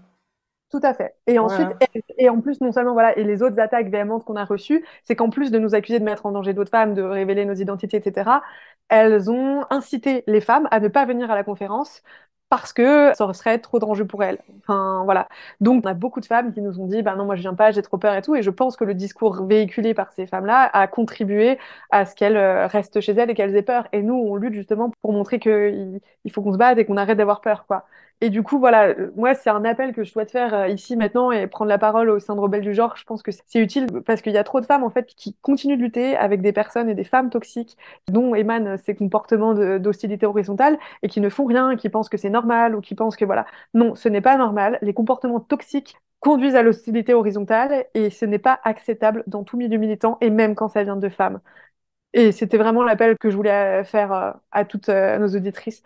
Tout à fait. Et ensuite, Voilà. et en plus, non seulement, voilà, et les autres attaques véhémentes qu'on a reçues, c'est qu'en plus de nous accuser de mettre en danger d'autres femmes, de révéler nos identités, etc., elles ont incité les femmes à ne pas venir à la conférence parce que ça serait trop dangereux pour elles. Enfin, voilà. Donc, on a beaucoup de femmes qui nous ont dit, bah non, moi, je viens pas, j'ai trop peur et tout. Et je pense que le discours véhiculé par ces femmes-là a contribué à ce qu'elles restent chez elles et qu'elles aient peur. Et nous, on lutte justement pour montrer qu'il faut qu'on se batte et qu'on arrête d'avoir peur, quoi. Et du coup, voilà, moi, c'est un appel que je souhaite faire ici maintenant et prendre la parole au sein de Rebelles du genre. Je pense que c'est utile parce qu'il y a trop de femmes, en fait, qui continuent de lutter avec des personnes et des femmes toxiques dont émanent ces comportements d'hostilité horizontale et qui ne font rien, qui pensent que c'est normal ou qui pensent que, voilà, non, ce n'est pas normal. Les comportements toxiques conduisent à l'hostilité horizontale et ce n'est pas acceptable dans tout milieu militant et même quand ça vient de femmes. Et c'était vraiment l'appel que je voulais faire à toutes nos auditrices.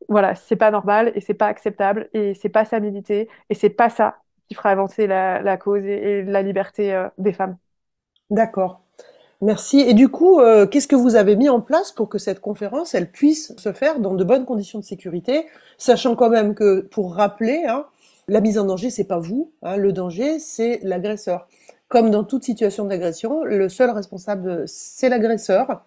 Voilà, c'est pas normal et c'est pas acceptable et c'est pas ça militer et c'est pas ça qui fera avancer la cause et la liberté des femmes. D'accord. Merci. Et du coup, qu'est-ce que vous avez mis en place pour que cette conférence, elle puisse se faire dans de bonnes conditions de sécurité, sachant quand même que, pour rappeler, hein, la mise en danger, c'est pas vous, hein, le danger, c'est l'agresseur. Comme dans toute situation d'agression, le seul responsable, c'est l'agresseur.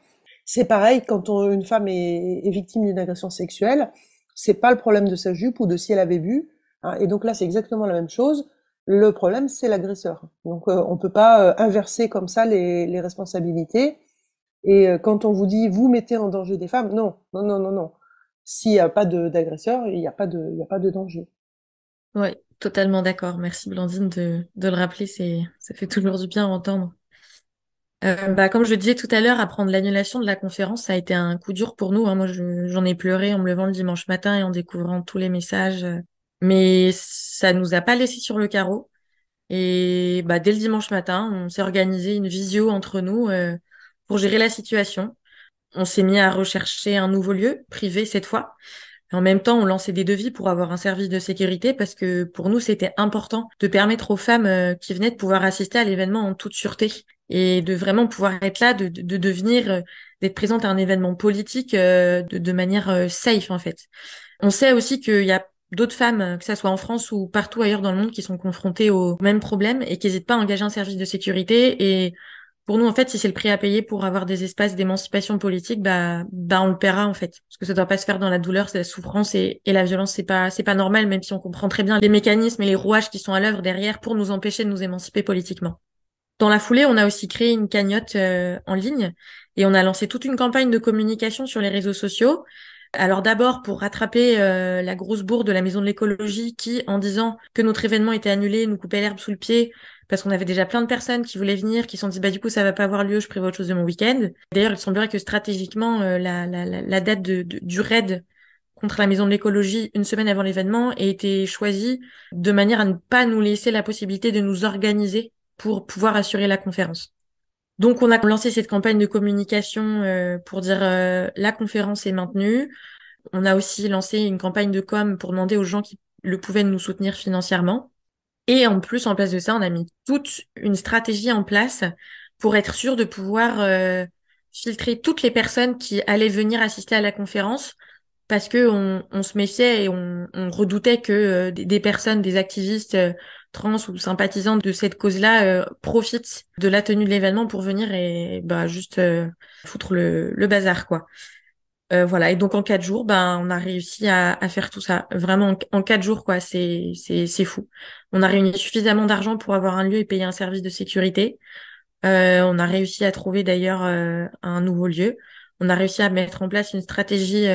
C'est pareil quand une femme est victime d'une agression sexuelle, c'est pas le problème de sa jupe ou de si elle avait bu, hein, et donc là, c'est exactement la même chose. Le problème, c'est l'agresseur. Donc, on peut pas inverser comme ça les responsabilités. Et quand on vous dit vous mettez en danger des femmes, non, non, non, non, non. S'il n'y a pas d'agresseur, il n'y a pas il y a pas de danger. Oui, totalement d'accord. Merci Blandine de le rappeler, ça fait toujours du bien à entendre. Comme je le disais tout à l'heure, apprendre l'annulation de la conférence, ça a été un coup dur pour nous, hein. Moi, j'en ai pleuré en me levant le dimanche matin et en découvrant tous les messages. Mais ça nous a pas laissé sur le carreau. Et dès le dimanche matin, on s'est organisé une visio entre nous pour gérer la situation. On s'est mis à rechercher un nouveau lieu, privé cette fois. En même temps, on lançait des devis pour avoir un service de sécurité parce que pour nous, c'était important de permettre aux femmes qui venaient de pouvoir assister à l'événement en toute sûreté. et de vraiment pouvoir être là, de devenir, d'être présente à un événement politique de manière safe en fait. On sait aussi qu'il y a d'autres femmes, que ça soit en France ou partout ailleurs dans le monde, qui sont confrontées aux mêmes problèmes et qui n'hésitent pas à engager un service de sécurité. Et pour nous, en fait, si c'est le prix à payer pour avoir des espaces d'émancipation politique, bah, on le paiera, en fait. Parce que ça doit pas se faire dans la douleur, c'est la souffrance et la violence, c'est pas normal, même si on comprend très bien les mécanismes et les rouages qui sont à l'œuvre derrière pour nous empêcher de nous émanciper politiquement. Dans la foulée, on a aussi créé une cagnotte en ligne et on a lancé toute une campagne de communication sur les réseaux sociaux. Alors d'abord pour rattraper la grosse bourre de la Maison de l'écologie qui, en disant que notre événement était annulé, nous coupait l'herbe sous le pied parce qu'on avait déjà plein de personnes qui voulaient venir, qui se sont dit bah du coup ça va pas avoir lieu, je prévois autre chose de mon week-end. D'ailleurs, il semblerait que stratégiquement la date du raid contre la Maison de l'écologie une semaine avant l'événement ait été choisie de manière à ne pas nous laisser la possibilité de nous organiser pour pouvoir assurer la conférence. Donc, on a lancé cette campagne de communication pour dire la conférence est maintenue. On a aussi lancé une campagne de com pour demander aux gens qui le pouvaient de nous soutenir financièrement. Et en plus, en place de ça, on a mis toute une stratégie en place pour être sûr de pouvoir filtrer toutes les personnes qui allaient venir assister à la conférence parce que on se méfiait et on redoutait que des personnes, des activistes trans ou sympathisants de cette cause-là profitent de la tenue de l'événement pour venir et bah juste foutre le bazar quoi. Voilà, et donc en 4 jours, ben on a réussi à faire tout ça. Vraiment en 4 jours quoi, c'est fou. On a réuni suffisamment d'argent pour avoir un lieu et payer un service de sécurité. On a réussi à trouver d'ailleurs un nouveau lieu. On a réussi à mettre en place une stratégie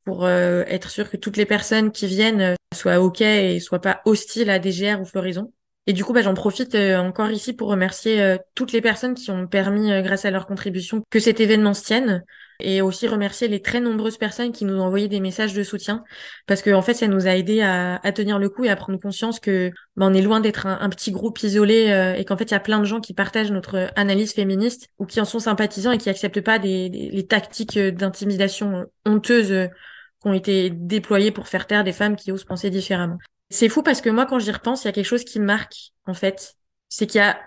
pour être sûr que toutes les personnes qui viennent soient OK et soient pas hostiles à DGR ou Floraison. Et du coup, bah, j'en profite encore ici pour remercier toutes les personnes qui ont permis, grâce à leur contribution, que cet événement se tienne. Et aussi remercier les très nombreuses personnes qui nous ont envoyé des messages de soutien. Parce que, en fait, ça nous a aidé à tenir le coup et à prendre conscience que bah, on est loin d'être un petit groupe isolé et qu'en fait, il y a plein de gens qui partagent notre analyse féministe ou qui en sont sympathisants et qui acceptent pas les tactiques d'intimidation honteuses qui ont été déployées pour faire taire des femmes qui osent penser différemment. C'est fou parce que moi, quand j'y repense, il y a quelque chose qui me marque, en fait. C'est qu'il y a,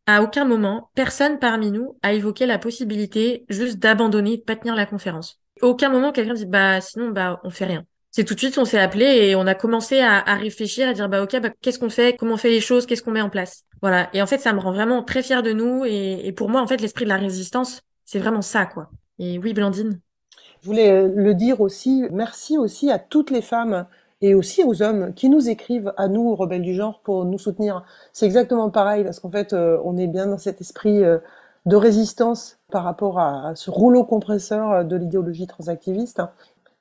à aucun moment, personne parmi nous a évoqué la possibilité juste d'abandonner, de pas tenir la conférence. À aucun moment, quelqu'un dit, bah, sinon, bah, on fait rien. C'est tout de suite, on s'est appelé et on a commencé à réfléchir, à dire, bah, ok, bah, qu'est-ce qu'on fait? Comment on fait les choses? Qu'est-ce qu'on met en place? Voilà. Et en fait, ça me rend vraiment très fière de nous et pour moi, en fait, l'esprit de la résistance, c'est vraiment ça, quoi. Et oui, Blandine. Je voulais le dire aussi, merci aussi à toutes les femmes et aussi aux hommes qui nous écrivent à nous, Rebelles du genre, pour nous soutenir. C'est exactement pareil, parce qu'en fait, on est bien dans cet esprit de résistance par rapport à ce rouleau compresseur de l'idéologie transactiviste.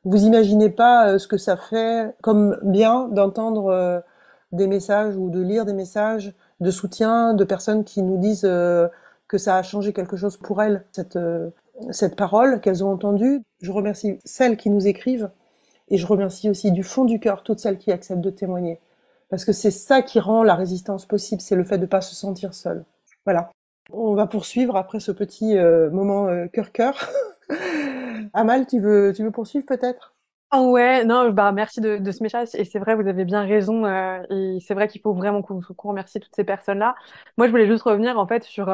Vous imaginez pas ce que ça fait comme bien d'entendre des messages ou de lire des messages de soutien de personnes qui nous disent que ça a changé quelque chose pour elles, cette parole qu'elles ont entendue. Je remercie celles qui nous écrivent et je remercie aussi du fond du cœur toutes celles qui acceptent de témoigner. Parce que c'est ça qui rend la résistance possible, c'est le fait de pas se sentir seul. Voilà. On va poursuivre après ce petit moment cœur-cœur. Amal, tu veux poursuivre peut-être? Ah ouais, non, bah merci de ce message. Et c'est vrai, vous avez bien raison. Et c'est vrai qu'il faut vraiment qu'on remercie toutes ces personnes-là. Moi, je voulais juste revenir en fait sur.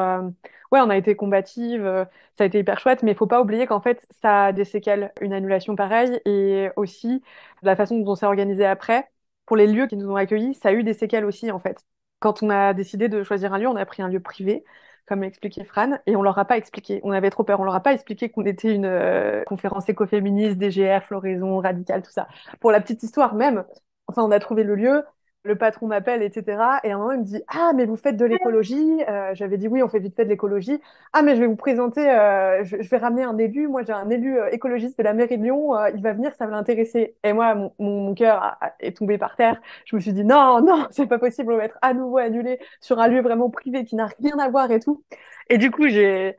Ouais, on a été combative, ça a été hyper chouette, mais il faut pas oublier qu'en fait, ça a des séquelles, une annulation pareille, et aussi la façon dont on s'est organisé après. Pour les lieux qui nous ont accueillis, ça a eu des séquelles aussi en fait. Quand on a décidé de choisir un lieu, on a pris un lieu privé comme l'expliquait Fran, et on leur a pas expliqué. On avait trop peur. On leur a pas expliqué qu'on était une conférence écoféministe, DGR, floraison, radicale, tout ça. Pour la petite histoire même, enfin, on a trouvé le lieu, le patron m'appelle, etc. Et à un moment, il me dit, ah, mais vous faites de l'écologie? J'avais dit, oui, on fait vite fait de l'écologie. Ah, mais je vais vous présenter, je vais ramener un élu. Moi, j'ai un élu écologiste de la mairie de Lyon. Il va venir, ça va l'intéresser. Et moi, mon cœur est tombé par terre. Je me suis dit, non, non, c'est pas possible, on va être à nouveau annulé sur un lieu vraiment privé qui n'a rien à voir et tout. Et du coup, j'ai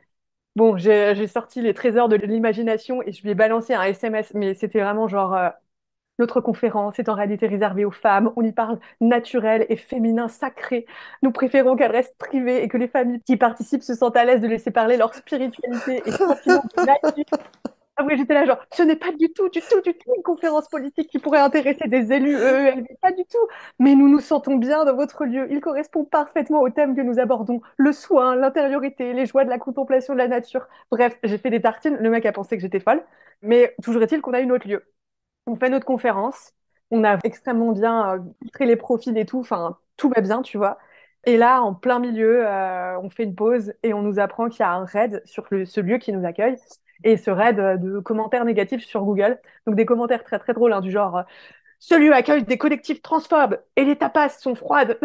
sorti les trésors de l'imagination et je lui ai balancé un SMS, mais c'était vraiment genre, notre conférence est en réalité réservée aux femmes. On y parle naturel et féminin sacré. Nous préférons qu'elle reste privée et que les familles qui participent se sentent à l'aise de laisser parler leur spiritualité et sentiment de nature. Ah oui, j'étais là genre, ce n'est pas du tout une conférence politique qui pourrait intéresser des élus EELV, pas du tout. Mais nous nous sentons bien dans votre lieu. Il correspond parfaitement au thème que nous abordons, le soin, l'intériorité, les joies de la contemplation de la nature. Bref, j'ai fait des tartines. Le mec a pensé que j'étais folle. Mais toujours est-il qu'on a eu notre lieu. On fait notre conférence. On a extrêmement bien filtré les profils et tout. Enfin, tout va bien, tu vois. Et là, en plein milieu, on fait une pause et on nous apprend qu'il y a un raid sur ce lieu qui nous accueille. Et ce raid de commentaires négatifs sur Google. Donc des commentaires très très drôles, hein, du genre ce lieu accueille des collectifs transphobes et les tapas sont froides.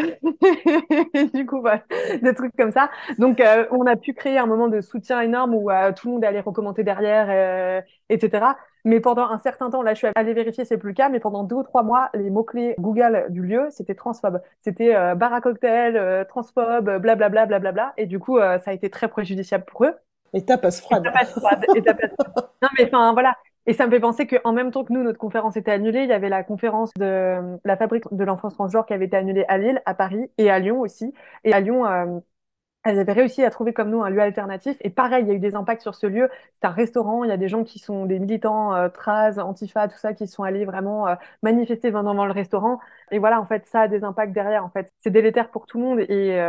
Et du coup, voilà, des trucs comme ça. Donc, on a pu créer un moment de soutien énorme où tout le monde allait recommander derrière, etc. Mais pendant un certain temps, là, je suis allée vérifier, c'est plus le cas, mais pendant 2 ou 3 mois, les mots-clés Google du lieu, c'était transphobe. C'était bar à cocktail, transphobe, blablabla, blablabla. Et du coup, ça a été très préjudiciable pour eux. Et tapas Et froide. tapas froide, et tapas froide. Non, mais enfin, voilà. Et ça me fait penser qu'en même temps que nous, notre conférence était annulée, il y avait la conférence de la Fabrique de l'enfance transgenre qui avait été annulée à Lille, à Paris et à Lyon aussi. Et à Lyon, elles avaient réussi à trouver comme nous un lieu alternatif. Et pareil, il y a eu des impacts sur ce lieu. C'est un restaurant. Il y a des gens qui sont des militants Traz, Antifa, tout ça, qui sont allés vraiment manifester devant le restaurant. Et voilà, en fait, ça a des impacts derrière. En fait, c'est délétère pour tout le monde. Et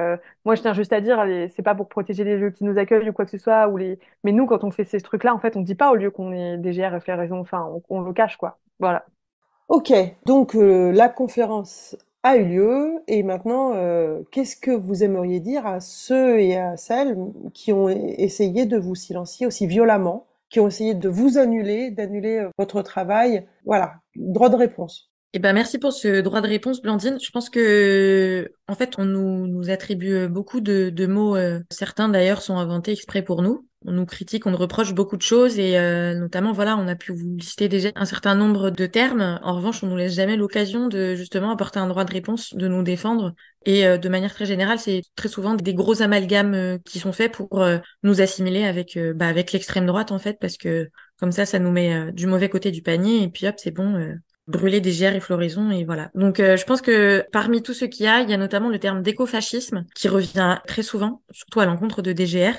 moi, je tiens juste à dire, c'est pas pour protéger les lieux qui nous accueillent ou quoi que ce soit. Mais nous, quand on fait ces trucs-là, en fait, on dit pas au lieu qu'on est DGR et Floraison. Enfin, on le cache, quoi. Voilà. Ok, donc la conférence a eu lieu et maintenant, qu'est-ce que vous aimeriez dire à ceux et à celles qui ont essayé de vous silencier aussi violemment, qui ont essayé de vous annuler, d'annuler votre travail? Voilà, droit de réponse. Eh ben, merci pour ce droit de réponse, Blandine. Je pense que, en fait, on nous attribue beaucoup de mots. Certains, d'ailleurs, sont inventés exprès pour nous. On nous critique, on nous reproche beaucoup de choses et notamment, voilà, on a pu vous lister déjà un certain nombre de termes. En revanche, on nous laisse jamais l'occasion de justement apporter un droit de réponse, de nous défendre. Et de manière très générale, c'est très souvent des gros amalgames qui sont faits pour nous assimiler avec l'extrême droite, en fait, parce que comme ça nous met du mauvais côté du panier et puis hop, c'est bon. Brûler des GR et floraison et voilà. Donc je pense que parmi tout ce il y a notamment le terme d'écofascisme qui revient très souvent, surtout à l'encontre de DGR.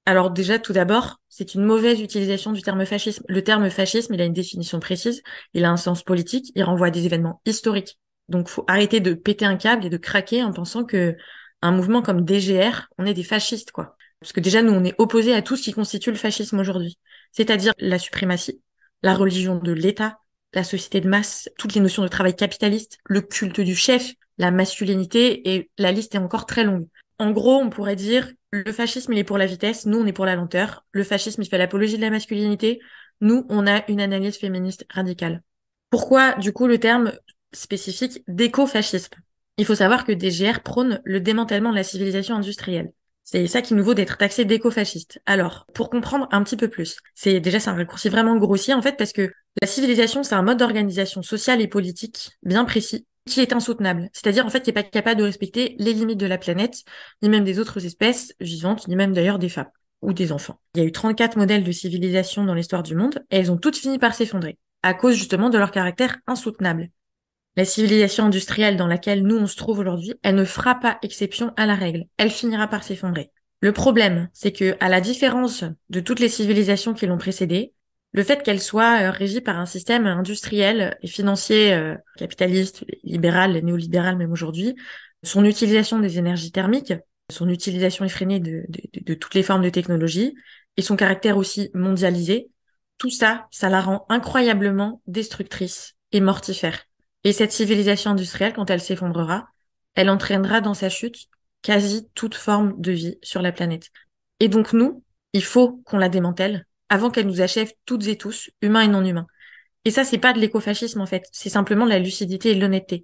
Alors déjà, tout d'abord, c'est une mauvaise utilisation du terme fascisme. Le terme fascisme, il a une définition précise, il a un sens politique, il renvoie à des événements historiques. Donc faut arrêter de péter un câble et de craquer en pensant que un mouvement comme DGR, on est des fascistes, quoi. Parce que déjà, nous, on est opposés à tout ce qui constitue le fascisme aujourd'hui. C'est-à-dire la suprématie, la religion de l'État, la société de masse, toutes les notions de travail capitaliste, le culte du chef, la masculinité, et la liste est encore très longue. En gros, on pourrait dire, le fascisme, il est pour la vitesse, nous, on est pour la lenteur. Le fascisme, il fait l'apologie de la masculinité, nous, on a une analyse féministe radicale. Pourquoi, du coup, le terme spécifique d'écofascisme? Il faut savoir que DGR prône le démantèlement de la civilisation industrielle. C'est ça qui nous vaut d'être taxé d'écofasciste. Alors, pour comprendre un petit peu plus, c'est un raccourci vraiment grossier, en fait, parce que la civilisation, c'est un mode d'organisation sociale et politique bien précis qui est insoutenable. C'est-à-dire, en fait, qui n'est pas capable de respecter les limites de la planète, ni même des autres espèces vivantes, ni même d'ailleurs des femmes ou des enfants. Il y a eu 34 modèles de civilisation dans l'histoire du monde, et elles ont toutes fini par s'effondrer, à cause justement de leur caractère insoutenable. La civilisation industrielle dans laquelle nous on se trouve aujourd'hui, elle ne fera pas exception à la règle. Elle finira par s'effondrer. Le problème, c'est que, à la différence de toutes les civilisations qui l'ont précédée, le fait qu'elle soit régie par un système industriel et financier capitaliste, libéral, néolibéral même aujourd'hui, son utilisation des énergies thermiques, son utilisation effrénée de toutes les formes de technologie et son caractère aussi mondialisé, tout ça, ça la rend incroyablement destructrice et mortifère. Et cette civilisation industrielle, quand elle s'effondrera, elle entraînera dans sa chute quasi toute forme de vie sur la planète. Et donc nous, il faut qu'on la démantèle avant qu'elle nous achève toutes et tous, humains et non humains. Et ça, c'est pas de l'écofascisme en fait, c'est simplement de la lucidité et de l'honnêteté.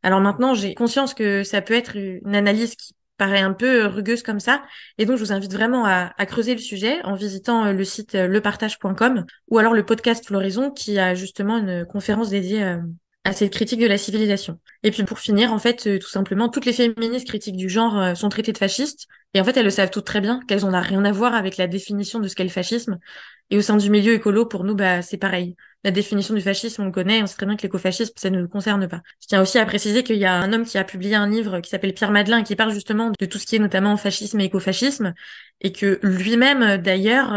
Alors maintenant, j'ai conscience que ça peut être une analyse qui paraît un peu rugueuse comme ça, et donc je vous invite vraiment à creuser le sujet en visitant le site lepartage.com ou alors le podcast Floraison qui a justement une conférence dédiée à cette critique de la civilisation. Et puis pour finir, en fait, tout simplement, toutes les féministes critiques du genre sont traitées de fascistes, et en fait, elles le savent toutes très bien, qu'elles n'ont rien à voir avec la définition de ce qu'est le fascisme. Et au sein du milieu écolo, pour nous, c'est pareil. La définition du fascisme, on le connaît, on sait très bien que l'écofascisme, ça ne nous concerne pas. Je tiens aussi à préciser qu'il y a un homme qui a publié un livre qui s'appelle Pierre Madelin et qui parle justement de tout ce qui est notamment fascisme et écofascisme, et que lui-même, d'ailleurs,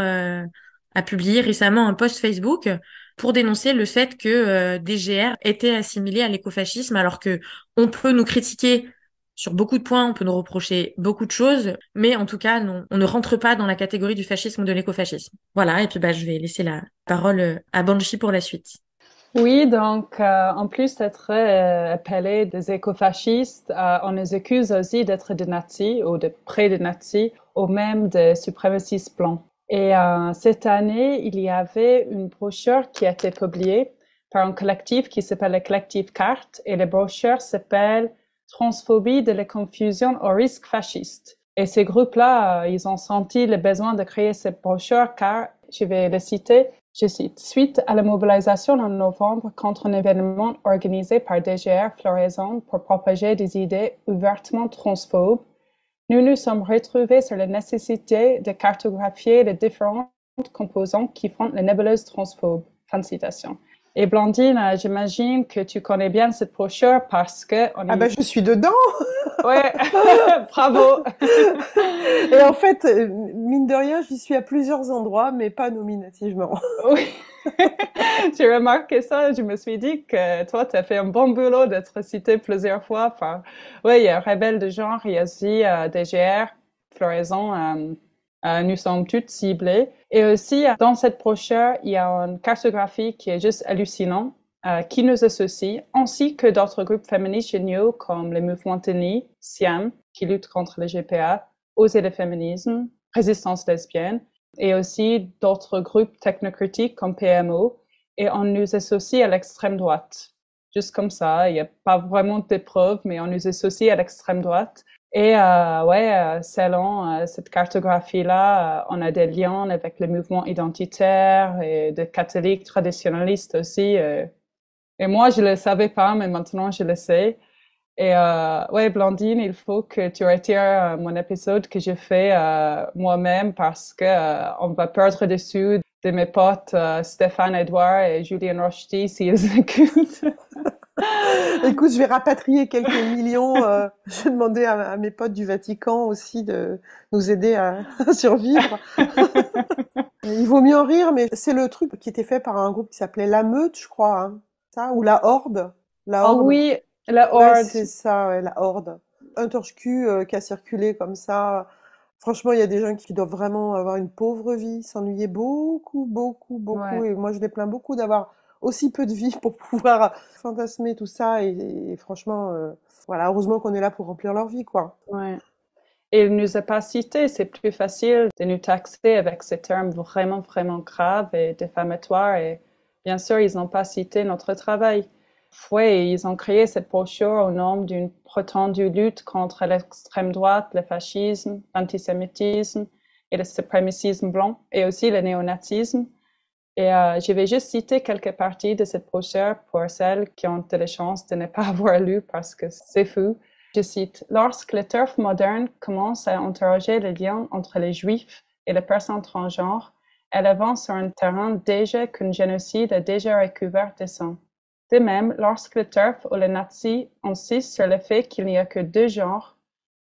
a publié récemment un post Facebook pour dénoncer le fait que DGR était assimilé à l'écofascisme, alors que on peut nous critiquer sur beaucoup de points, on peut nous reprocher beaucoup de choses, mais en tout cas, non, on ne rentre pas dans la catégorie du fascisme ou de l'écofascisme. Voilà, et puis je vais laisser la parole à Banshee pour la suite. Oui, donc en plus d'être appelés des écofascistes, on les accuse aussi d'être des nazis ou de près des nazis ou même des suprémacistes blancs. Et cette année, il y avait une brochure qui a été publiée par un collectif qui s'appelle le collectif CART, et la brochure s'appelle Transphobie de la confusion au risque fasciste. Et ces groupes-là, ils ont senti le besoin de créer cette brochure car, je vais le citer, je cite, suite à la mobilisation en novembre contre un événement organisé par DGR Floraison pour propager des idées ouvertement transphobes, nous nous sommes retrouvés sur la nécessité de cartographier les différentes composantes qui font la nébuleuse transphobe. Fin de citation. Et Blandine, j'imagine que tu connais bien cette brochure parce que... je suis dedans. Ouais, bravo. Et en fait, mine de rien, j'y suis à plusieurs endroits, mais pas nominativement. Oui, j'ai remarqué ça. Je me suis dit que toi, tu as fait un bon boulot d'être cité plusieurs fois par... Oui, il y a Rebelle de genre, il y a aussi DGR, Floraison, nous sommes toutes ciblées. Et aussi, dans cette brochure, il y a une cartographie qui est juste hallucinante, qui nous associe, ainsi que d'autres groupes féministes géniaux comme le mouvement TENI, SIAM, qui lutte contre le GPA, Oser le féminisme, Résistance lesbienne, et aussi d'autres groupes technocritiques comme PMO, et on nous associe à l'extrême droite. Juste comme ça, il n'y a pas vraiment de preuves, mais on nous associe à l'extrême droite. Et selon cette cartographie-là, on a des liens avec le mouvement identitaire et des catholiques traditionnalistes aussi. Et moi, je le savais pas, mais maintenant, je le sais. Et Blandine, il faut que tu retires mon épisode que j'ai fait moi-même parce que on va perdre dessus de mes potes Stéphane Edouard et Julien Rochety s'ils écoutent. Écoute, je vais rapatrier quelques millions. Je vais demander à mes potes du Vatican aussi de nous aider à survivre. Il vaut mieux en rire, mais c'est le truc qui était fait par un groupe qui s'appelait La Meute, je crois. Hein. Ça, ou La Horde. La Horde. Oh oui, La Horde. Ouais, c'est ça, ouais, La Horde. Un torche-cul qui a circulé comme ça. Franchement, il y a des gens qui doivent vraiment avoir une pauvre vie, s'ennuyer beaucoup. Ouais. Et moi, je les plains beaucoup d'avoir aussi peu de vie pour pouvoir fantasmer tout ça. Et franchement, voilà, heureusement qu'on est là pour remplir leur vie, quoi. Ouais. Et il ne nous a pas cités, c'est plus facile de nous taxer avec ces termes vraiment, vraiment graves et diffamatoires. Et bien sûr, ils n'ont pas cité notre travail. Oui, ils ont créé cette brochure au nom d'une prétendue lutte contre l'extrême droite, le fascisme, l'antisémitisme et le suprémacisme blanc, et aussi le néonazisme. Et je vais juste citer quelques parties de cette brochure pour celles qui ont de la chance de ne pas avoir lu parce que c'est fou. Je cite, « Lorsque le turf moderne commence à interroger le lien entre les juifs et les personnes transgenres, elle avance sur un terrain déjà qu'un génocide a déjà recouvert de sang. De même, lorsque le turf ou les nazis insistent sur le fait qu'il n'y a que deux genres,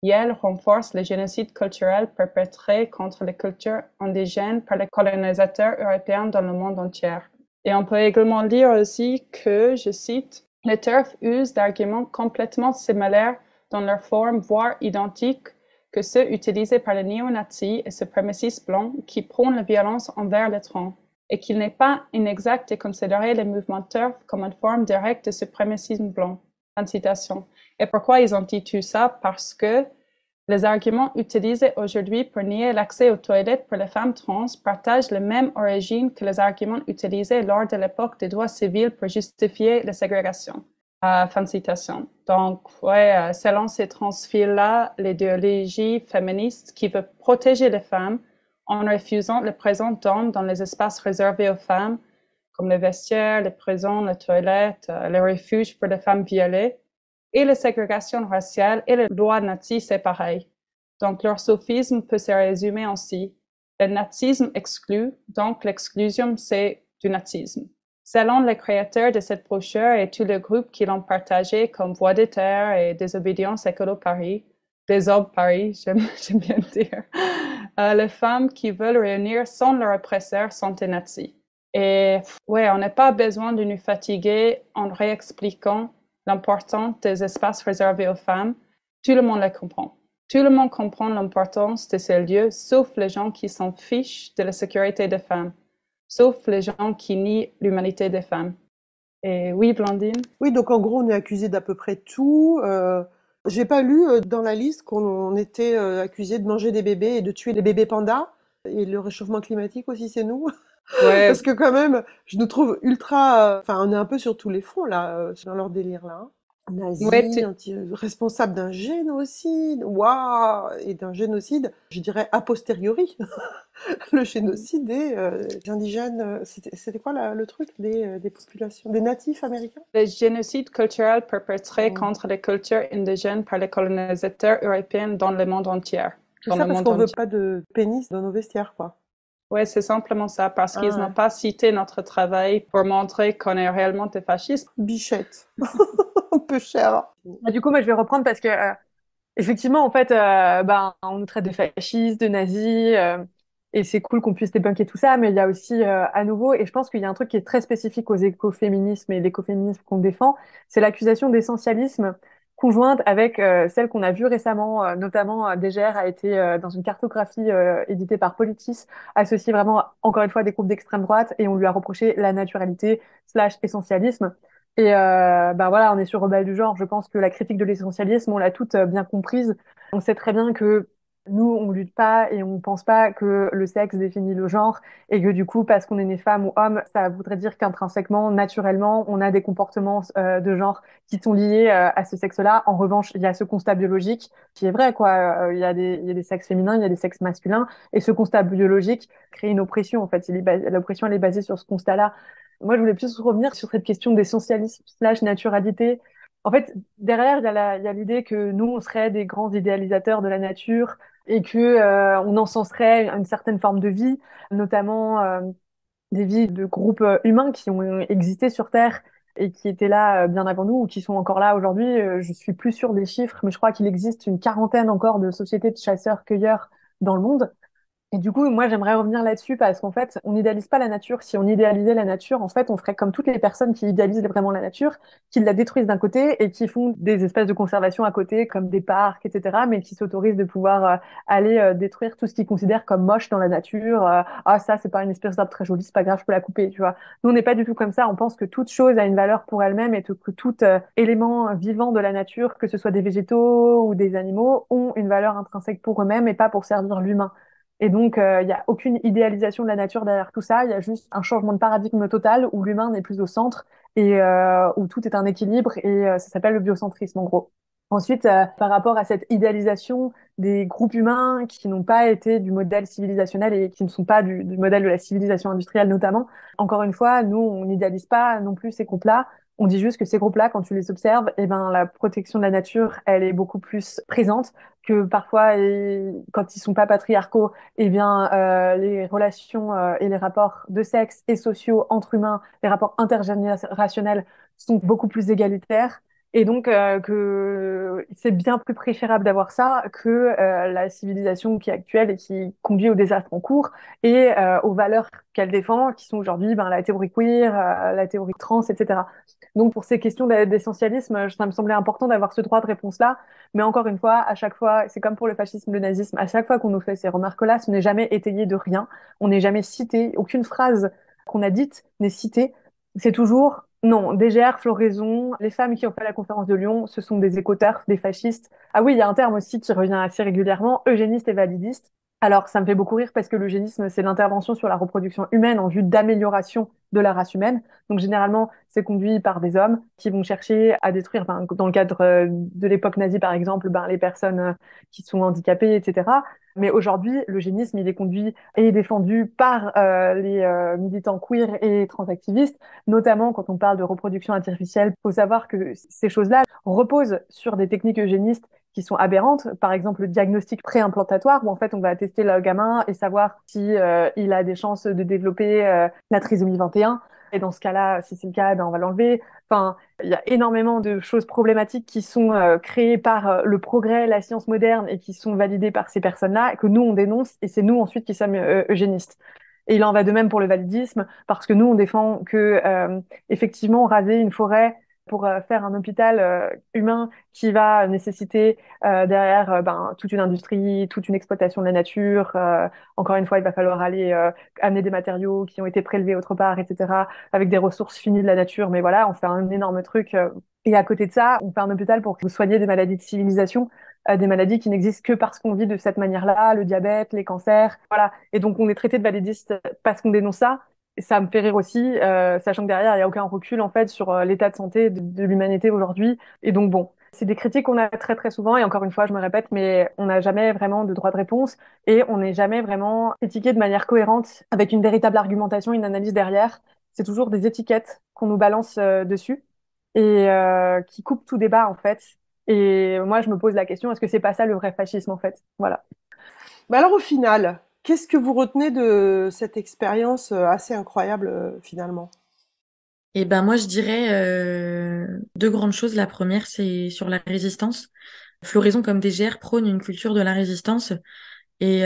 Yale renforce le génocide culturel perpétré contre les cultures indigènes par les colonisateurs européens dans le monde entier. » Et on peut également lire aussi que, je cite, « Le turf use d'arguments complètement similaires dans leur forme, voire identiques, que ceux utilisés par les néo-nazis et suprémacistes blancs qui prônent la violence envers les trans, et qu'il n'est pas inexact de considérer le mouvement turf comme une forme directe de suprémacisme blanc. » Fin de citation. Et pourquoi ils ont dit tout ça? Parce que les arguments utilisés aujourd'hui pour nier l'accès aux toilettes pour les femmes trans partagent la même origine que les arguments utilisés lors de l'époque des droits civils pour justifier la ségrégation. Fin de citation. Donc, selon ces transphils-là, l'idéologie féministe qui veut protéger les femmes en refusant la présence d'hommes dans les espaces réservés aux femmes, comme les vestiaires, les prisons, les toilettes, les refuges pour les femmes violées, et la ségrégation raciale et les lois nazies, c'est pareil. Donc, leur sophisme peut se résumer ainsi. Le nazisme exclut, donc l'exclusion, c'est du nazisme. Selon les créateurs de cette brochure et tous les groupes qui l'ont partagé comme Voix de Terre et Désobédience Écolo Paris, Désob Paris, j'aime bien dire, les femmes qui veulent réunir sans leur oppresseur sont des nazis. Et ouais, on n'a pas besoin de nous fatiguer en réexpliquant l'importance des espaces réservés aux femmes. Tout le monde les comprend. Tout le monde comprend l'importance de ces lieux, sauf les gens qui s'en fichent de la sécurité des femmes, sauf les gens qui nient l'humanité des femmes. Et oui, Blandine? Oui, donc en gros, on est accusé d'à peu près tout. J'ai pas lu dans la liste qu'on était accusé de manger des bébés et de tuer les bébés pandas. Et le réchauffement climatique aussi, c'est nous. Ouais, Parce que quand même, je nous trouve ultra... Enfin, on est un peu sur tous les fronts, là, dans leur délire, là. Hein. ouais, Nazi, responsable d'un génocide, waouh, et d'un génocide, je dirais a posteriori. Le génocide des indigènes, c'était quoi le truc des populations, des natifs américains? le génocide culturel perpétré Mm. contre les cultures indigènes par les colonisateurs européens dans le monde entier. Tout Dans ça le parce monde qu'on veut entier. pas de pénis dans nos vestiaires, quoi. Ouais, c'est simplement ça, parce Ah qu'ils ouais. n'ont pas cité notre travail pour montrer qu'on est réellement des fascistes. Bichette. Un peu cher. Du coup, moi, je vais reprendre parce que, effectivement, en fait, on nous traite de fascistes, de nazis, et c'est cool qu'on puisse débunker tout ça, mais il y a aussi, à nouveau, et je pense qu'il y a un truc qui est très spécifique aux écoféminismes et l'écoféminisme qu'on défend, c'est l'accusation d'essentialisme conjointe avec celle qu'on a vue récemment, notamment DGR a été dans une cartographie éditée par Politis, associée vraiment, encore une fois, à des groupes d'extrême droite, et on lui a reproché la naturalité slash essentialisme. Et voilà, on est sur Rebelle du genre. Je pense que la critique de l'essentialisme, on l'a toute bien comprise. On sait très bien que nous, on lutte pas et on pense pas que le sexe définit le genre et que du coup, parce qu'on est né femme ou homme, ça voudrait dire qu'intrinsèquement, naturellement, on a des comportements de genre qui sont liés à ce sexe-là. En revanche, il y a ce constat biologique qui est vrai, quoi. Il y a des sexes féminins, il y a des sexes masculins et ce constat biologique crée une oppression. En fait, l'oppression, elle est basée sur ce constat-là. Moi, je voulais plus revenir sur cette question d'essentialisme slash naturalité. En fait, derrière, il y a l'idée que nous, on serait des grands idéalisateurs de la nature et que on encenserait une certaine forme de vie, notamment des vies de groupes humains qui ont existé sur Terre et qui étaient là bien avant nous ou qui sont encore là aujourd'hui. Je suis plus sûre des chiffres, mais je crois qu'il existe une quarantaine encore de sociétés de chasseurs-cueilleurs dans le monde. Et du coup, moi, j'aimerais revenir là-dessus parce qu'en fait, on n'idéalise pas la nature. Si on idéalisait la nature, en fait, on ferait comme toutes les personnes qui idéalisent vraiment la nature, qui la détruisent d'un côté et qui font des espèces de conservation à côté, comme des parcs, etc., mais qui s'autorisent de pouvoir aller détruire tout ce qu'ils considèrent comme moche dans la nature. Ah, ça, c'est pas une espèce d'arbre très jolie, c'est pas grave, je peux la couper, tu vois. Nous, on n'est pas du tout comme ça. On pense que toute chose a une valeur pour elle-même et que tout élément vivant de la nature, que ce soit des végétaux ou des animaux, ont une valeur intrinsèque pour eux-mêmes et pas pour servir l'humain. Et donc, il n'y a aucune idéalisation de la nature derrière tout ça. Il y a juste un changement de paradigme total où l'humain n'est plus au centre et où tout est un équilibre. Et ça s'appelle le biocentrisme, en gros. Ensuite, par rapport à cette idéalisation des groupes humains qui n'ont pas été du modèle civilisationnel et qui ne sont pas du modèle de la civilisation industrielle notamment, encore une fois, nous, on n'idéalise pas non plus ces groupes-là. On dit juste que ces groupes-là, quand tu les observes, eh ben, la protection de la nature, elle est beaucoup plus présente que parfois, quand ils sont pas patriarcaux, eh bien, les relations et les rapports de sexe et sociaux entre humains, les rapports intergénérationnels sont beaucoup plus égalitaires. Et donc, que c'est bien plus préférable d'avoir ça que la civilisation qui est actuelle et qui conduit au désastre en cours et aux valeurs qu'elle défend, qui sont aujourd'hui la théorie queer, la théorie trans, etc. Donc, pour ces questions d'essentialisme, ça me semblait important d'avoir ce droit de réponse-là. Mais encore une fois, à chaque fois, c'est comme pour le fascisme, le nazisme, à chaque fois qu'on nous fait ces remarques-là, ce n'est jamais étayé de rien. On n'est jamais cité, aucune phrase qu'on a dite n'est citée. C'est toujours, non, DGR, floraison, les femmes qui ont fait la conférence de Lyon, ce sont des éco-TERF, des fascistes. Ah oui, il y a un terme aussi qui revient assez régulièrement, eugéniste et validiste. Alors, ça me fait beaucoup rire parce que l'eugénisme, c'est l'intervention sur la reproduction humaine en vue d'amélioration de la race humaine. Donc, généralement, c'est conduit par des hommes qui vont chercher à détruire, dans le cadre de l'époque nazie, par exemple, les personnes qui sont handicapées, etc. Mais aujourd'hui, l'eugénisme, il est conduit et défendu par les militants queer et transactivistes, notamment quand on parle de reproduction artificielle. Il faut savoir que ces choses-là reposent sur des techniques eugénistes qui sont aberrantes. Par exemple, le diagnostic préimplantatoire, où en fait, on va tester le gamin et savoir si il a des chances de développer la trisomie 21. Et dans ce cas-là, si c'est le cas, ben, on va l'enlever. Enfin, il y a énormément de choses problématiques qui sont créées par le progrès, la science moderne et qui sont validées par ces personnes-là, que nous, on dénonce et c'est nous ensuite qui sommes eugénistes. Et il en va de même pour le validisme, parce que nous, on défend que, effectivement, raser une forêt pour faire un hôpital humain qui va nécessiter derrière ben, toute une industrie, toute une exploitation de la nature. Encore une fois, il va falloir aller amener des matériaux qui ont été prélevés autre part, etc., avec des ressources finies de la nature. Mais voilà, on fait un énorme truc. Et à côté de ça, on fait un hôpital pour vous soigner des maladies de civilisation, des maladies qui n'existent que parce qu'on vit de cette manière-là, le diabète, les cancers. Voilà. Et donc, on est traité de validiste parce qu'on dénonce ça. Et ça me fait rire aussi, sachant que derrière, il n'y a aucun recul en fait sur l'état de santé de l'humanité aujourd'hui. Et donc bon, c'est des critiques qu'on a très très souvent. Et encore une fois, je me répète, mais on n'a jamais vraiment de droit de réponse et on n'est jamais vraiment critiqué de manière cohérente avec une véritable argumentation, une analyse derrière. C'est toujours des étiquettes qu'on nous balance dessus et qui coupent tout débat en fait. Et moi, je me pose la question, est-ce que c'est pas ça le vrai fascisme en fait? Voilà. Mais alors au final, qu'est-ce que vous retenez de cette expérience assez incroyable finalement? Et ben moi je dirais deux grandes choses. La première c'est sur la résistance. Floraison comme DGR prône une culture de la résistance et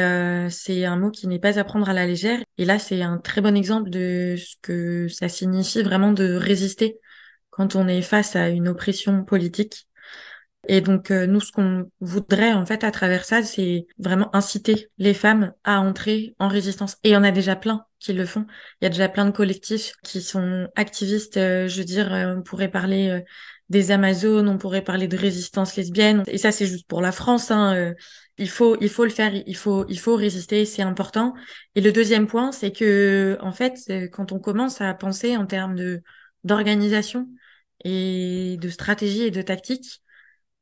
c'est un mot qui n'est pas à prendre à la légère. Et là c'est un très bon exemple de ce que ça signifie vraiment de résister quand on est face à une oppression politique. Et donc nous ce qu'on voudrait en fait à travers ça c'est vraiment inciter les femmes à entrer en résistance. Et il y en a déjà plein qui le font. Il y a déjà plein de collectifs qui sont activistes. Je veux dire, on pourrait parler des Amazones, on pourrait parler de résistance lesbienne. Et ça, c'est juste pour la France. Hein. Il faut le faire. Il faut résister. C'est important. Et le deuxième point, c'est que en fait, quand on commence à penser en termes de d'organisation et de stratégie et de tactique,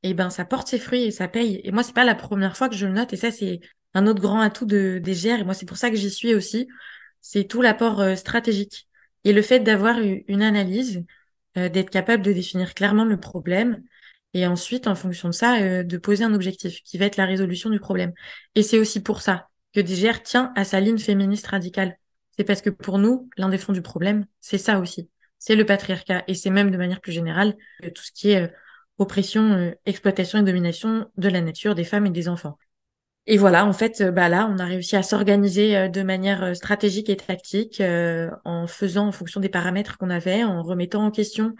et ben ça porte ses fruits et ça paye. Et moi, c'est pas la première fois que je le note. Et ça, c'est un autre grand atout des GR. Et moi, c'est pour ça que j'y suis aussi. C'est tout l'apport stratégique et le fait d'avoir une analyse, d'être capable de définir clairement le problème et ensuite, en fonction de ça, de poser un objectif qui va être la résolution du problème. Et c'est aussi pour ça que DGR tient à sa ligne féministe radicale. C'est parce que pour nous, l'un des fonds du problème, c'est ça aussi. C'est le patriarcat et c'est même de manière plus générale tout ce qui est oppression, exploitation et domination de la nature, des femmes et des enfants. Et voilà, en fait, bah là, on a réussi à s'organiser de manière stratégique et tactique en faisant en fonction des paramètres qu'on avait, en remettant en question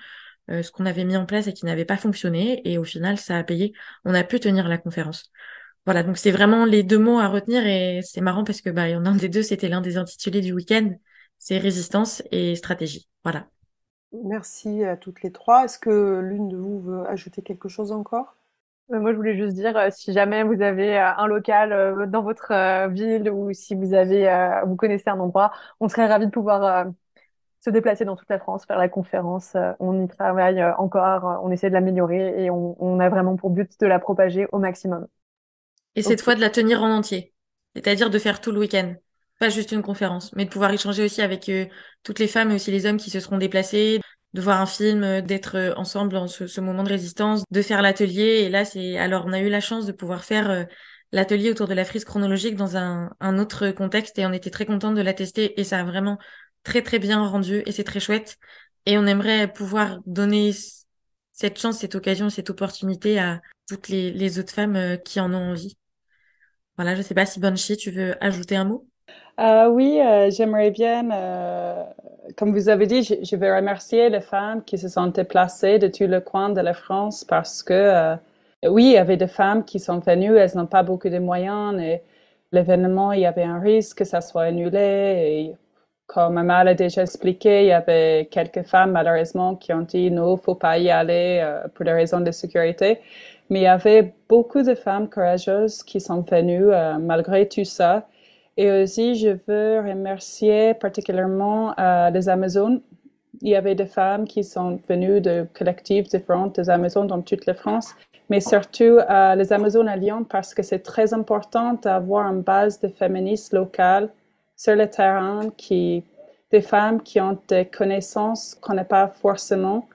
ce qu'on avait mis en place et qui n'avait pas fonctionné. Et au final, ça a payé. On a pu tenir la conférence. Voilà, donc c'est vraiment les deux mots à retenir et c'est marrant parce que bah, il y en a un des deux, c'était l'un des intitulés du week-end. C'est résistance et stratégie. Voilà. Merci à toutes les trois. Est-ce que l'une de vous veut ajouter quelque chose encore? Moi, je voulais juste dire, si jamais vous avez un local dans votre ville ou si vous avez, vous connaissez un endroit, on serait ravis de pouvoir se déplacer dans toute la France, faire la conférence. On y travaille encore, on essaie de l'améliorer et on a vraiment pour but de la propager au maximum. Et cette Ok. fois, de la tenir en entier. C'est-à-dire de faire tout le week-end. Pas juste une conférence, mais de pouvoir échanger aussi avec toutes les femmes et aussi les hommes qui se seront déplacés, de voir un film, d'être ensemble dans ce moment de résistance, de faire l'atelier. Et là, alors on a eu la chance de pouvoir faire l'atelier autour de la frise chronologique dans un autre contexte et on était très contente de la tester et ça a vraiment très très bien rendu et c'est très chouette. Et on aimerait pouvoir donner cette chance, cette occasion, cette opportunité à toutes les autres femmes qui en ont envie. Voilà, je sais pas si Banshee, tu veux ajouter un mot? Oui, j'aimerais bien, comme vous avez dit, je veux remercier les femmes qui se sont déplacées de tout le coin de la France parce que, oui, il y avait des femmes qui sont venues, elles n'ont pas beaucoup de moyens et l'événement, il y avait un risque que ça soit annulé et comme Amal a déjà expliqué, il y avait quelques femmes malheureusement qui ont dit non, faut pas y aller pour des raisons de sécurité. Mais il y avait beaucoup de femmes courageuses qui sont venues malgré tout ça. Et aussi, je veux remercier particulièrement les Amazones. Il y avait des femmes qui sont venues de collectifs différents des Amazones dans toute la France, mais surtout les Amazones à Lyon parce que c'est très important d'avoir une base de féministes locales sur le terrain, des femmes qui ont des connaissances qu'on n'a pas forcément.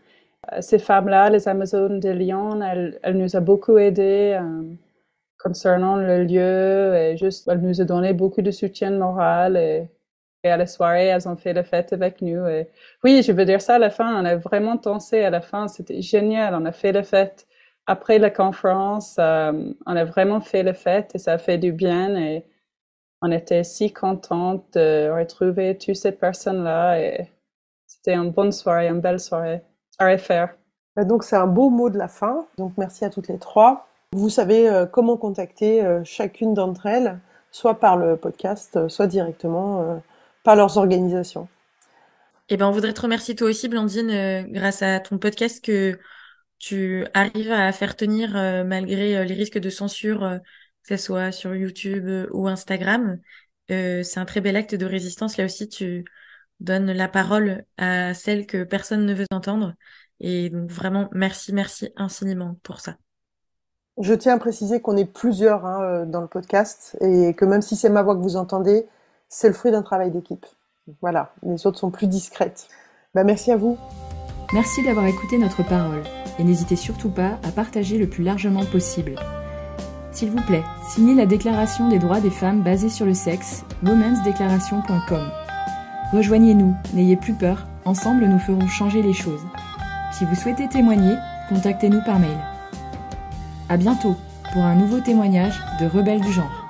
Ces femmes-là, les Amazones de Lyon, elles nous ont beaucoup aidées concernant le lieu et juste, elle nous a donné beaucoup de soutien moral et Et à la soirée, elles ont fait la fête avec nous. Et oui, je veux dire ça à la fin. On a vraiment dansé à la fin. C'était génial. On a fait la fête. Après la conférence, on a vraiment fait la fête et ça a fait du bien. Et on était si contentes de retrouver toutes ces personnes-là. Et c'était une bonne soirée, une belle soirée à refaire. Donc c'est un beau mot de la fin. Donc merci à toutes les trois. Vous savez comment contacter chacune d'entre elles, soit par le podcast, soit directement par leurs organisations. Eh ben, on voudrait te remercier toi aussi, Blandine, grâce à ton podcast que tu arrives à faire tenir malgré les risques de censure, que ce soit sur YouTube ou Instagram. C'est un très bel acte de résistance. Là aussi, tu donnes la parole à celles que personne ne veut entendre. Et donc vraiment, merci, merci infiniment pour ça. Je tiens à préciser qu'on est plusieurs dans le podcast et que même si c'est ma voix que vous entendez, c'est le fruit d'un travail d'équipe. Voilà, les autres sont plus discrètes. Merci à vous. Merci d'avoir écouté notre parole et n'hésitez surtout pas à partager le plus largement possible. S'il vous plaît, signez la Déclaration des droits des femmes basée sur le sexe, womensdeclaration.com. Rejoignez-nous, n'ayez plus peur, ensemble nous ferons changer les choses. Si vous souhaitez témoigner, contactez-nous par mail. À bientôt pour un nouveau témoignage de Rebelles du genre.